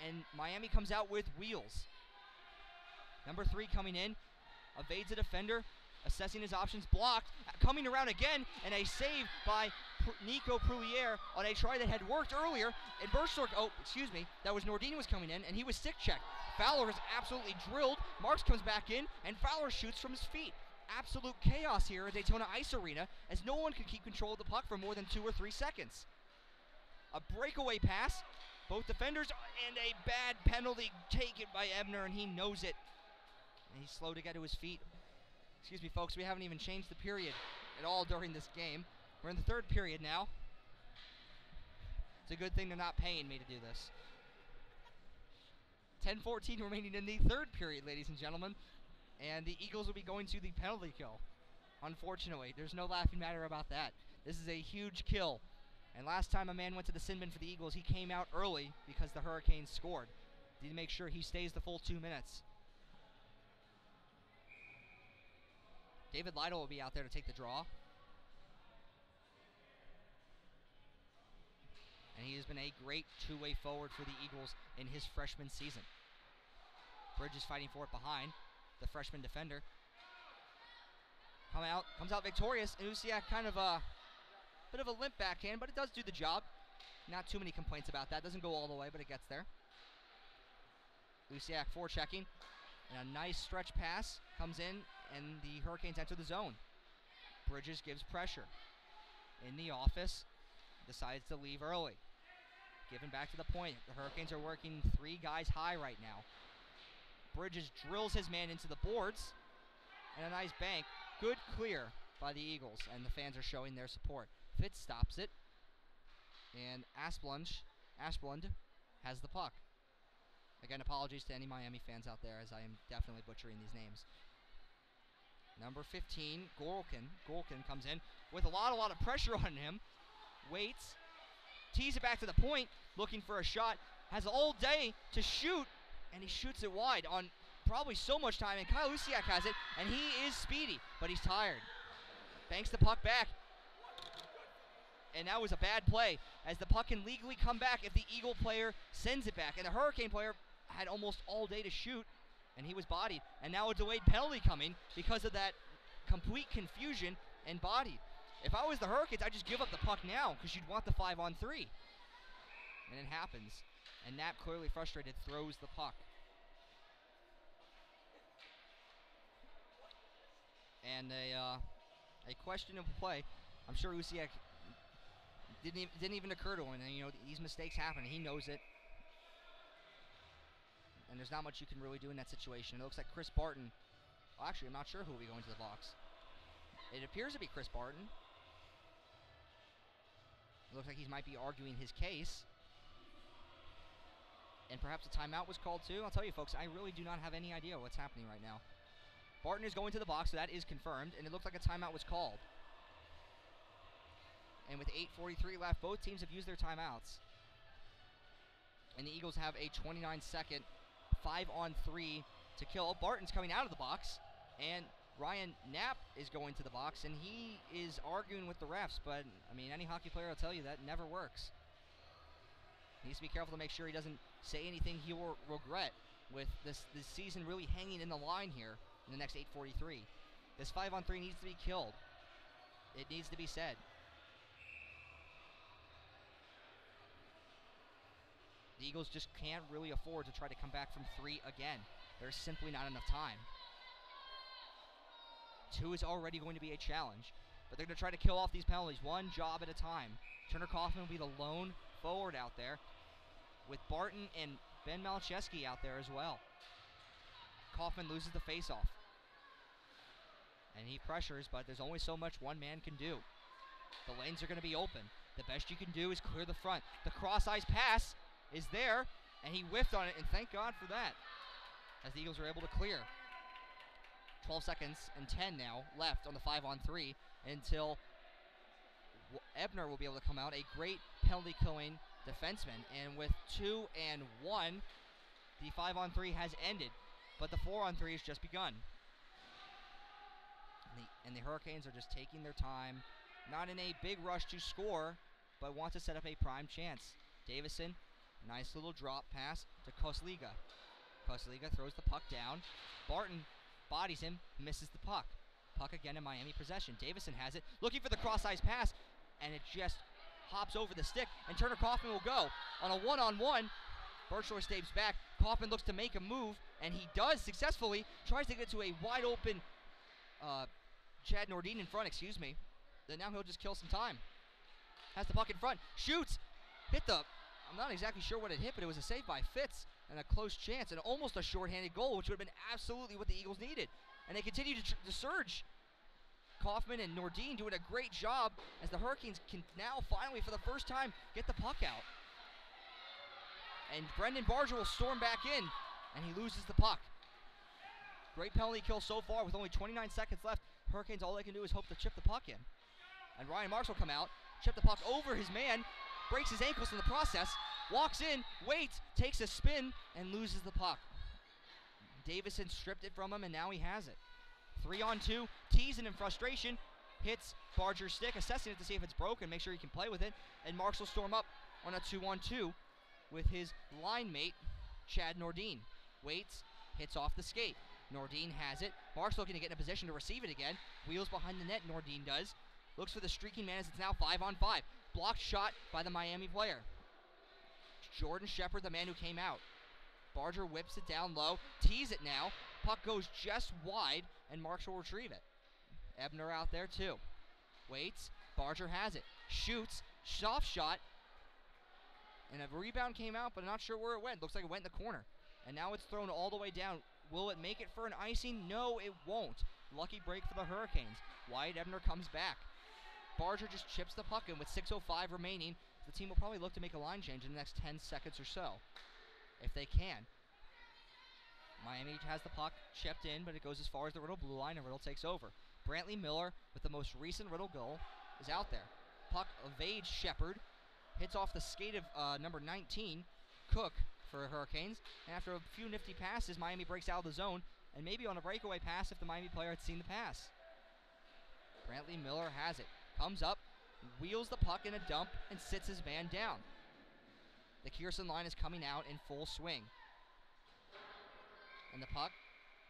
And Miami comes out with wheels. Number 3 coming in. Evades a defender. Assessing his options. Blocked. Coming around again. And a save by Nico Pouliere on a try that had worked earlier. And Birchler, that was Nordin was coming in. And he was stick checked. Fowler is absolutely drilled. Marks comes back in. And Fowler shoots from his feet. Absolute chaos here at Daytona Ice Arena, as no one can keep control of the puck for more than 2 or 3 seconds. A breakaway pass, both defenders, and a bad penalty taken by Ebner, and he knows it. And he's slow to get to his feet. Excuse me, folks, we haven't even changed the period at all during this game. We're in the 3rd period now. It's a good thing they're not paying me to do this. 10:14 remaining in the 3rd period, ladies and gentlemen. And the Eagles will be going to the penalty kill. Unfortunately, there's no laughing matter about that. This is a huge kill. And last time a man went to the sin bin for the Eagles, he came out early because the Hurricanes scored. Need to make sure he stays the full 2 minutes. David Lytle will be out there to take the draw. And he has been a great two-way forward for the Eagles in his freshman season. Bridges fighting for it behind. The freshman defender comes out victorious. And Usiak kind of a bit of a limp backhand, but it does do the job. Not too many complaints about that. Doesn't go all the way, but it gets there. Usiak forechecking, and a nice stretch pass comes in, and the Hurricanes enter the zone. Bridges gives pressure. In the office, decides to leave early. Given back to the point. The Hurricanes are working 3 guys high right now. Bridges drills his man into the boards, and a nice bank. Good clear by the Eagles, and the fans are showing their support. Fitz stops it, and Asplund has the puck. Again, apologies to any Miami fans out there, as I am definitely butchering these names. Number 15, Golkin comes in with a lot of pressure on him. Waits, tees it back to the point, looking for a shot. Has all day to shoot. And he shoots it wide on probably so much time. And Kyle Usiak has it. And he is speedy, but he's tired. Banks the puck back. And that was a bad play, as the puck can legally come back if the Eagle player sends it back. And the Hurricane player had almost all day to shoot, and he was bodied. And now a delayed penalty coming because of that complete confusion and bodied. If I was the Hurricanes, I'd just give up the puck now, because you'd want the 5-on-3. And it happens. And Knapp, clearly frustrated, throws the puck. And a questionable play. I'm sure Usiak didn't even occur to him. And these mistakes happen. He knows it. And there's not much you can really do in that situation. It looks like Chris Barton. Well, actually, I'm not sure who will be going to the box. It appears to be Chris Barton. It looks like he might be arguing his case. And perhaps a timeout was called too. I'll tell you, folks, I really do not have any idea what's happening right now. Barton is going to the box, so that is confirmed. And it looks like a timeout was called. And with 8:43 left, both teams have used their timeouts. And the Eagles have a 29-second 5-on-3 to kill. Barton's coming out of the box. And Ryan Knapp is going to the box. And he is arguing with the refs. But, any hockey player will tell you that never works. He needs to be careful to make sure he doesn't say anything he will regret with this season really hanging in the line here in the next 8:43. This 5-on-3 needs to be killed. It needs to be said. The Eagles just can't really afford to try to come back from 3 again. There's simply not enough time. 2 is already going to be a challenge, but they're going to try to kill off these penalties one job at a time. Turner Kaufman will be the lone forward out there, with Barton and Ben Malcheski out there as well. Kaufman loses the faceoff, and he pressures, but there's only so much one man can do. The lanes are going to be open. The best you can do is clear the front. The cross-ice pass is there, and he whiffed on it, and thank God for that, as the Eagles were able to clear. 12 seconds and 10 now left on the 5-on-3 until Ebner will be able to come out, a great penalty-killing defenseman. And with 2 and 1, the 5-on-3 has ended, but the 4-on-3 has just begun. And the Hurricanes are just taking their time, not in a big rush to score, but want to set up a prime chance. Davison, nice little drop pass to Kosliga. Kosliga throws the puck down. Barton bodies him, misses the puck. Puck again in Miami possession. Davison has it, looking for the cross-ice pass, and it just hops over the stick, and Turner Kaufman will go. On a one-on-one, Birchler staves back. Kaufman looks to make a move, and he does successfully. Tries to get to a wide-open Chad Nordin in front, Then now he'll just kill some time. Has the puck in front, shoots, hit the, I'm not exactly sure what it hit, but it was a save by Fitz, and a close chance, and almost a shorthanded goal, which would have been absolutely what the Eagles needed. And they continue to surge. Kaufman and Nordin doing a great job as the Hurricanes can now finally, for the first time, get the puck out. And Brendan Barger will storm back in, and he loses the puck. Great penalty kill so far with only 29 seconds left. Hurricanes, all they can do is hope to chip the puck in. And Ryan Marks will come out, chip the puck over his man, breaks his ankles in the process, walks in, waits, takes a spin, and loses the puck. Davison stripped it from him, and now he has it. 3-on-2, teasing in frustration, hits Barger's stick, assessing it to see if it's broken, make sure he can play with it, and Marks will storm up on a 2-on-2 with his line mate, Chad Nordin. Waits, hits off the skate. Nordin has it. Marks looking to get in a position to receive it again. Wheels behind the net, Nordin does. Looks for the streaking man as it's now 5-on-5. Blocked shot by the Miami player. Jordan Shepard, the man who came out. Barger whips it down low, tees it now. Puck goes just wide, and Marks will retrieve it. Ebner out there too. Waits, Barger has it. Shoots, soft shot, and a rebound came out, but I'm not sure where it went. Looks like it went in the corner. And now it's thrown all the way down. Will it make it for an icing? No, it won't. Lucky break for the Hurricanes. Wyatt Ebner comes back. Barger just chips the puck in with 6:05 remaining. The team will probably look to make a line change in the next 10 seconds or so, if they can. Miami has the puck chipped in, but it goes as far as the Riddle blue line, and Riddle takes over. Brantley Miller, with the most recent Riddle goal, is out there. Puck evades Shepard, hits off the skate of number 19, Cook, for Hurricanes, and after a few nifty passes, Miami breaks out of the zone, and maybe on a breakaway pass if the Miami player had seen the pass. Brantley Miller has it, comes up, wheels the puck in a dump, and sits his man down. The Kearson line is coming out in full swing. And the puck,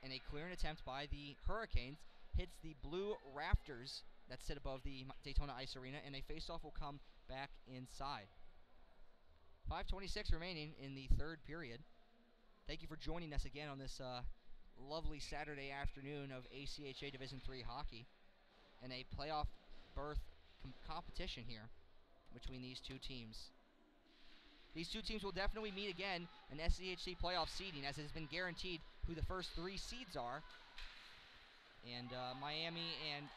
in a clearing attempt by the Hurricanes, hits the blue rafters that sit above the Daytona Ice Arena, and a faceoff will come back inside. 5:26 remaining in the third period. Thank you for joining us again on this lovely Saturday afternoon of ACHA Division III hockey, and a playoff berth competition here between these two teams. These two teams will definitely meet again in SCHC playoff seeding, as it has been guaranteed who the first 3 seeds are. And Miami and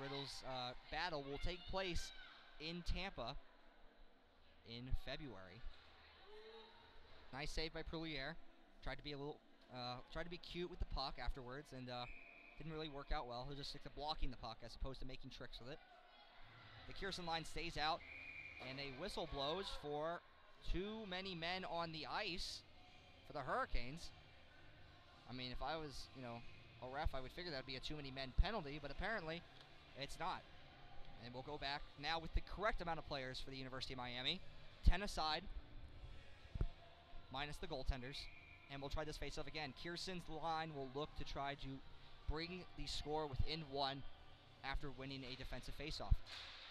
Riddle's battle will take place in Tampa in February. Nice save by Prelier. Tried to be cute with the puck afterwards, and didn't really work out well. He'll just stick to blocking the puck as opposed to making tricks with it. The Kearson line stays out, and a whistle blows for too many men on the ice for the Hurricanes. I mean, if I was, a ref, I would figure that would be a too many men penalty, but apparently it's not. And we'll go back now with the correct amount of players for the University of Miami. 10 aside, minus the goaltenders. And we'll try this face-off again. Kierson's line will look to try to bring the score within one after winning a defensive face-off.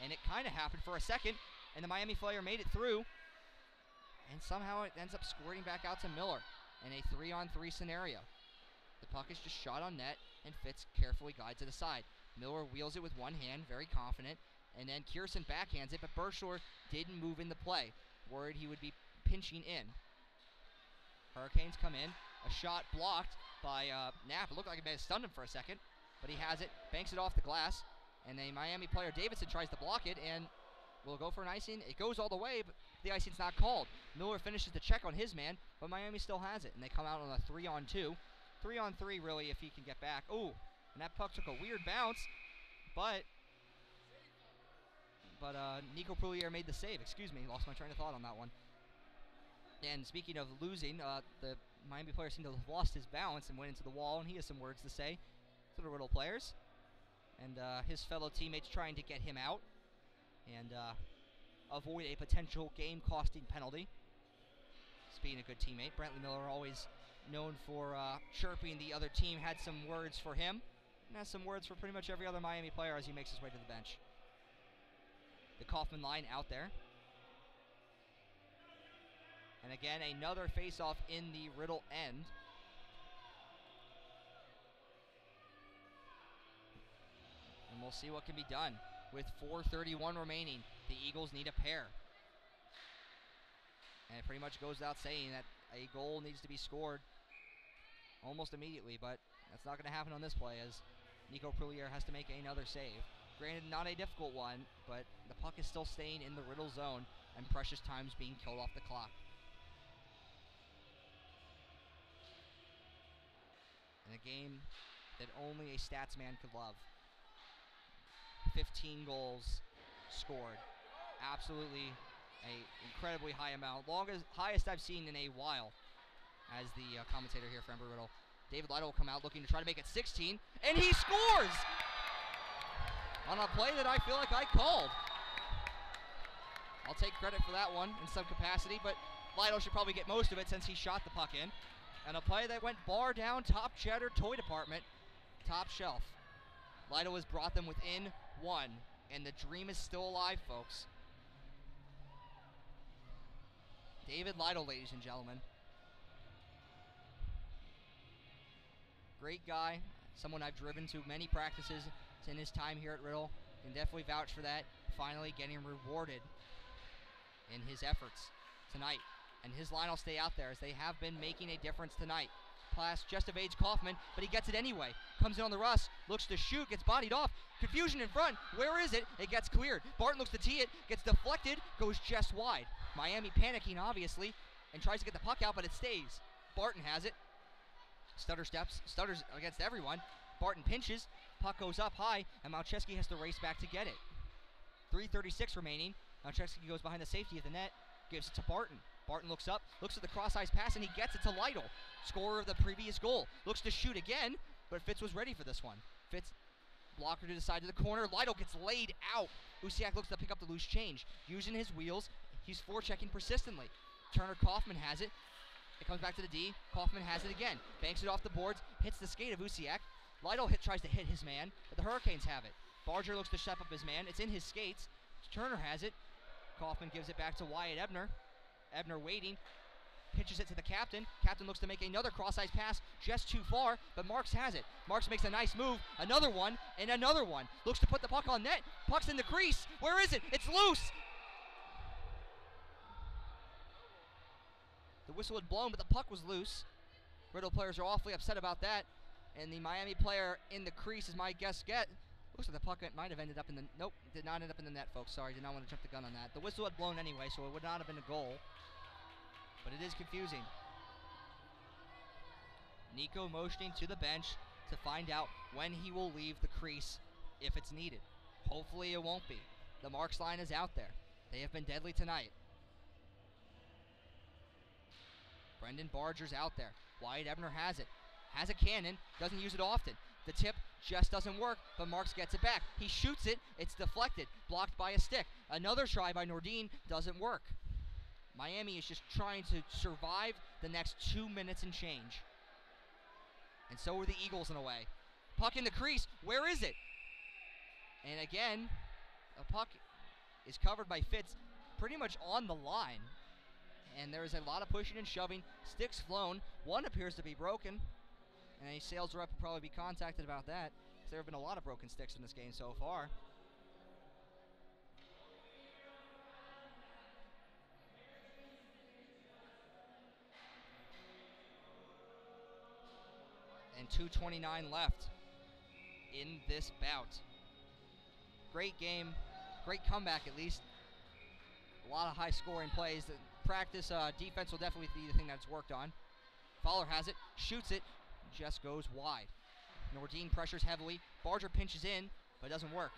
And it kind of happened for a second, and the Miami Flyer made it through. And somehow it ends up squirting back out to Miller in a 3-on-3 scenario. The puck is just shot on net, and Fitz carefully guides to the side. Miller wheels it with one hand, very confident, and then Kierson backhands it, but Bershore didn't move in the play. Worried he would be pinching in. Hurricanes come in. A shot blocked by Knapp. It looked like it may have stunned him for a second, but he has it, banks it off the glass, and a Miami player, Davidson, tries to block it, and will go for an icing. It goes all the way, but the icing's not called. Miller finishes the check on his man, but Miami still has it, and they come out on a 3-on-2. 3-on-3, really, if he can get back. Ooh, and that puck took a weird bounce, but Nico Pouliere made the save. Excuse me, lost my train of thought on that one. And speaking of losing, the Miami player seemed to have lost his balance and went into the wall, and he has some words to say to the Riddle players. And his fellow teammates trying to get him out and avoid a potential game-costing penalty. Being a good teammate, Brantley Miller, always known for chirping the other team, had some words for him, and has some words for pretty much every other Miami player as he makes his way to the bench. The Kaufman line out there. And again, another face-off in the Riddle end. And we'll see what can be done. With 4:31 remaining, the Eagles need a pair. And it pretty much goes without saying that a goal needs to be scored almost immediately, but that's not going to happen on this play as Nico Pouliere has to make another save. Granted, not a difficult one, but the puck is still staying in the Riddle zone and precious time's being killed off the clock. In a game that only a stats man could love. 15 goals scored. Absolutely a incredibly high amount. Highest I've seen in a while, as the commentator here for Embry Riddle. David Lytle will come out looking to try to make it 16, and he scores! On a play that I feel like I called. I'll take credit for that one in some capacity, but Lytle should probably get most of it since he shot the puck in. And a play that went bar down, top cheddar, toy department, top shelf. Lytle has brought them within one, and the dream is still alive, folks. David Lytle, ladies and gentlemen. Great guy, someone I've driven to many practices in his time here at Riddle. Can definitely vouch for that. Finally getting rewarded in his efforts tonight. And his line will stay out there as they have been making a difference tonight. Pass just evades Kaufman, but he gets it anyway. Comes in on the rush, looks to shoot, gets bodied off. Confusion in front. Where is it? It gets cleared. Barton looks to tee it, gets deflected, goes just wide. Miami panicking, obviously, and tries to get the puck out, but it stays. Barton has it. Stutters against everyone. Barton pinches, puck goes up high, and Malcheski has to race back to get it. 3:36 remaining. Malcheski goes behind the safety of the net, gives it to Barton. Barton looks up, looks at the cross-ice pass, and he gets it to Lytle, scorer of the previous goal. Looks to shoot again, but Fitz was ready for this one. Fitz, blocker to the side of the corner. Lytle gets laid out. Usiak looks to pick up the loose change. Using his wheels, he's forechecking persistently. Turner Kaufman has it. It comes back to the D. Kaufman has it again. Banks it off the boards, hits the skate of Usiak. Lytle tries to hit his man, but the Hurricanes have it. Barger looks to step up his man. It's in his skates. Turner has it. Kaufman gives it back to Wyatt Ebner. Ebner waiting, pitches it to the captain. Captain looks to make another cross-ice pass just too far, but Marks has it. Marks makes a nice move, another one, and another one. Looks to put the puck on net. Puck's in the crease. Where is it? It's loose. The whistle had blown, but the puck was loose. Riddle players are awfully upset about that, and the Miami player in the crease is my guess get. Looks like the puck might have ended up in the... Nope, did not end up in the net, folks. Sorry, did not want to jump the gun on that. The whistle had blown anyway, so it would not have been a goal. But it is confusing. Nico motioning to the bench to find out when he will leave the crease if it's needed. Hopefully it won't be. The Marks line is out there. They have been deadly tonight. Brendan Barger's out there. Wyatt Ebner has it. Has a cannon, doesn't use it often. The tip just doesn't work, but Marks gets it back. He shoots it, it's deflected, blocked by a stick. Another try by Nordin doesn't work. Miami is just trying to survive the next 2 minutes and change. And so are the Eagles in a way. Puck in the crease. Where is it? And again, a puck is covered by Fitz pretty much on the line. And there is a lot of pushing and shoving. Sticks flown. One appears to be broken. And a sales rep will probably be contacted about that. There have been a lot of broken sticks in this game so far. And 2:29 left in this bout. Great game, great comeback at least. A lot of high-scoring plays. The practice defense will definitely be the thing that's worked on. Fowler has it, shoots it, just goes wide. Nordine pressures heavily. Barger pinches in, but it doesn't work.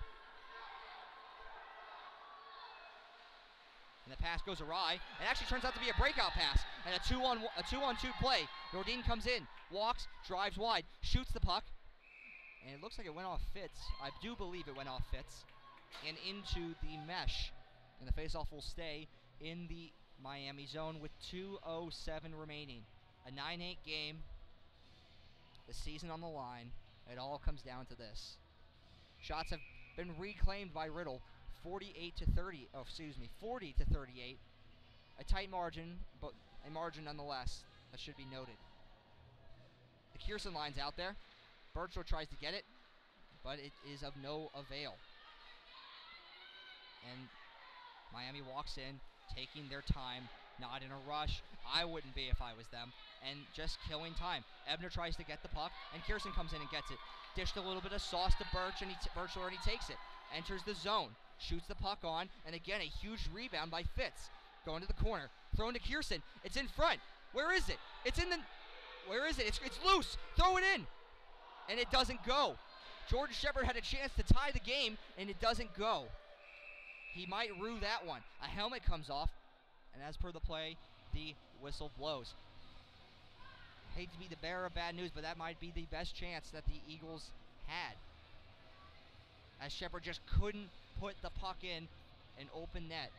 And the pass goes awry. It actually turns out to be a breakout pass and a two-on-two play. Nordine comes in, walks, drives wide, shoots the puck, and it looks like it went off Fitz. I do believe it went off Fitz and into the mesh. And the faceoff will stay in the Miami zone with 2:07 remaining. A 9-8 game. The season on the line. It all comes down to this. Shots have been reclaimed by Riddle. 40 to 38. A tight margin, but a margin nonetheless. That should be noted. The Kierson line's out there. Birchall tries to get it, but it is of no avail. And Miami walks in, taking their time, not in a rush. I wouldn't be if I was them. And just killing time. Ebner tries to get the puck, and Kierson comes in and gets it. Dished a little bit of sauce to Birch, and Birch already takes it. Enters the zone, shoots the puck on, and again, a huge rebound by Fitz. Going to the corner, thrown to Kierson. It's in front. Where is it? Where is it? It's loose. Throw it in. And it doesn't go. Jordan Shepard had a chance to tie the game, and it doesn't go. He might rue that one. A helmet comes off, and as per the play, the whistle blows. Hate to be the bearer of bad news, but that might be the best chance that the Eagles had. As Shepard just couldn't put the puck in an open net.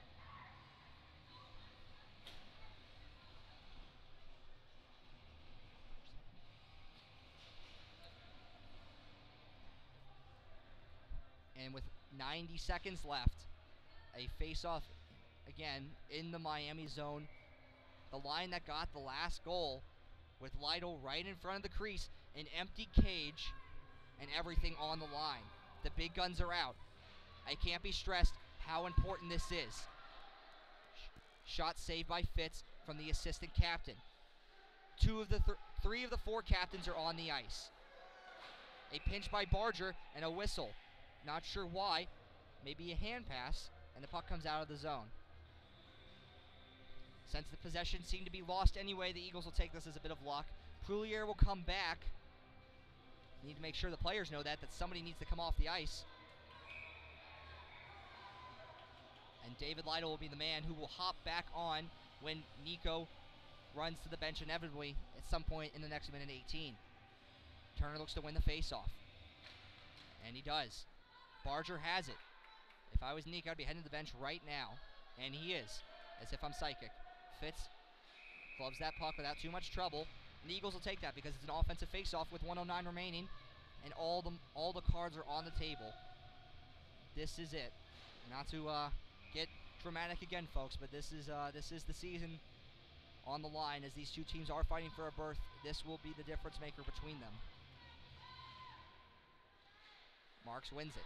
And with 90 seconds left, a face-off again in the Miami zone. The line that got the last goal with Lytle right in front of the crease, an empty cage, and everything on the line. The big guns are out. I can't be stressed how important this is. Shot saved by Fitz from the assistant captain. Three of the four captains are on the ice. A pinch by Barger and a whistle. Not sure why. Maybe a hand pass, and the puck comes out of the zone. Since the possession seemed to be lost anyway, the Eagles will take this as a bit of luck. Proulier will come back. Need to make sure the players know that somebody needs to come off the ice. And David Lytle will be the man who will hop back on when Nico runs to the bench inevitably at some point in the next minute 18. Turner looks to win the faceoff. And he does. Barger has it. If I was Nico, I'd be heading to the bench right now. And he is, as if I'm psychic. Fitz gloves that puck without too much trouble. And the Eagles will take that because it's an offensive faceoff with 1:09 remaining. And all the cards are on the table. This is it. Not to get dramatic again, folks, but this is the season on the line as these two teams are fighting for a berth. This will be the difference maker between them. Marks wins it.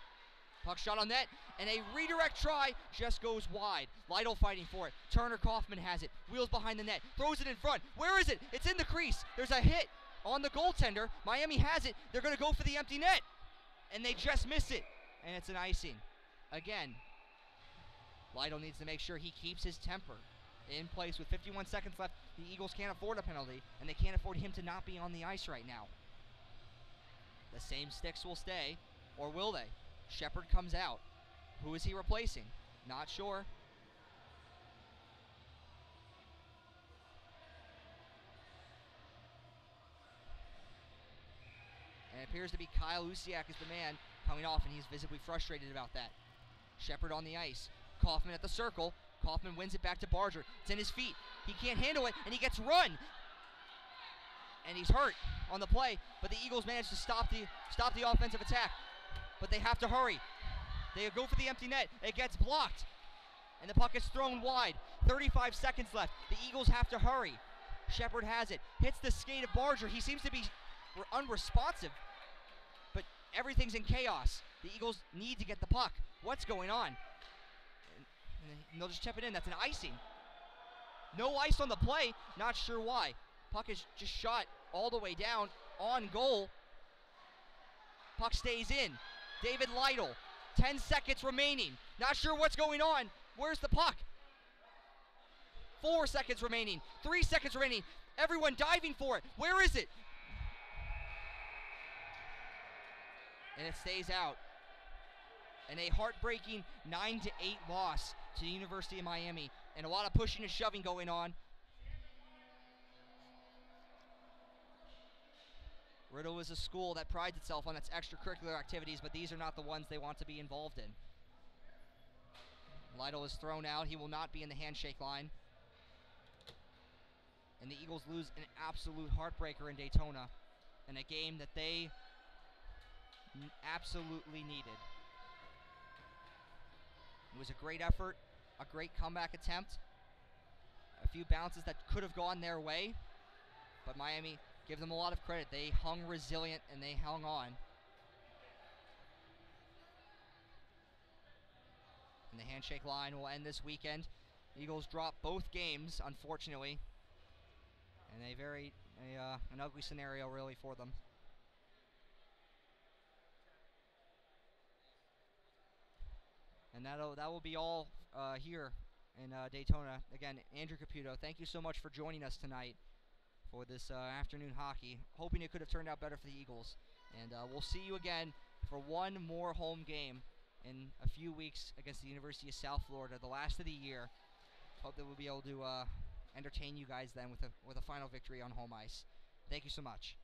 Puck shot on net, and a redirect try just goes wide. Lytle fighting for it. Turner Kaufman has it. Wheels behind the net. Throws it in front. Where is it? It's in the crease. There's a hit on the goaltender. Miami has it. They're going to go for the empty net. And they just miss it. And it's an icing. Again, Lytle needs to make sure he keeps his temper in place. With 51 seconds left, the Eagles can't afford a penalty, and they can't afford him to not be on the ice right now. The same sticks will stay, or will they? Shepard comes out. Who is he replacing? Not sure. And it appears to be Kyle Usiak is the man coming off, and he's visibly frustrated about that. Shepard on the ice. Kaufman at the circle. Kaufman wins it back to Barger. It's in his feet. He can't handle it, and he gets run. And he's hurt on the play, but the Eagles manage to stop the offensive attack. But they have to hurry. They go for the empty net. It gets blocked. And the puck is thrown wide. 35 seconds left. The Eagles have to hurry. Shepard has it. Hits the skate of Barger. He seems to be unresponsive. But everything's in chaos. The Eagles need to get the puck. What's going on? And they'll just chip it in. That's an icing. No ice on the play. Not sure why. Puck is just shot all the way down on goal. Puck stays in. David Lytle. 10 seconds remaining. Not sure what's going on. Where's the puck? 4 seconds remaining. 3 seconds remaining. Everyone diving for it. Where is it? And it stays out. And a heartbreaking 9-8 loss to the University of Miami. And a lot of pushing and shoving going on. Riddle is a school that prides itself on its extracurricular activities, but these are not the ones they want to be involved in. Lytle is thrown out. He will not be in the handshake line. And the Eagles lose an absolute heartbreaker in Daytona in a game that they absolutely needed. It was a great effort, a great comeback attempt, a few bounces that could have gone their way, but Miami, give them a lot of credit. They hung resilient and they hung on. And the handshake line will end this weekend. Eagles drop both games, unfortunately, and an ugly scenario really for them. And that will be all here in Daytona. Again, Andrew Caputo, thank you so much for joining us tonight for this afternoon hockey. Hoping it could have turned out better for the Eagles. And we'll see you again for one more home game in a few weeks against the University of South Florida, the last of the year. Hope that we'll be able to entertain you guys then with a final victory on home ice. Thank you so much.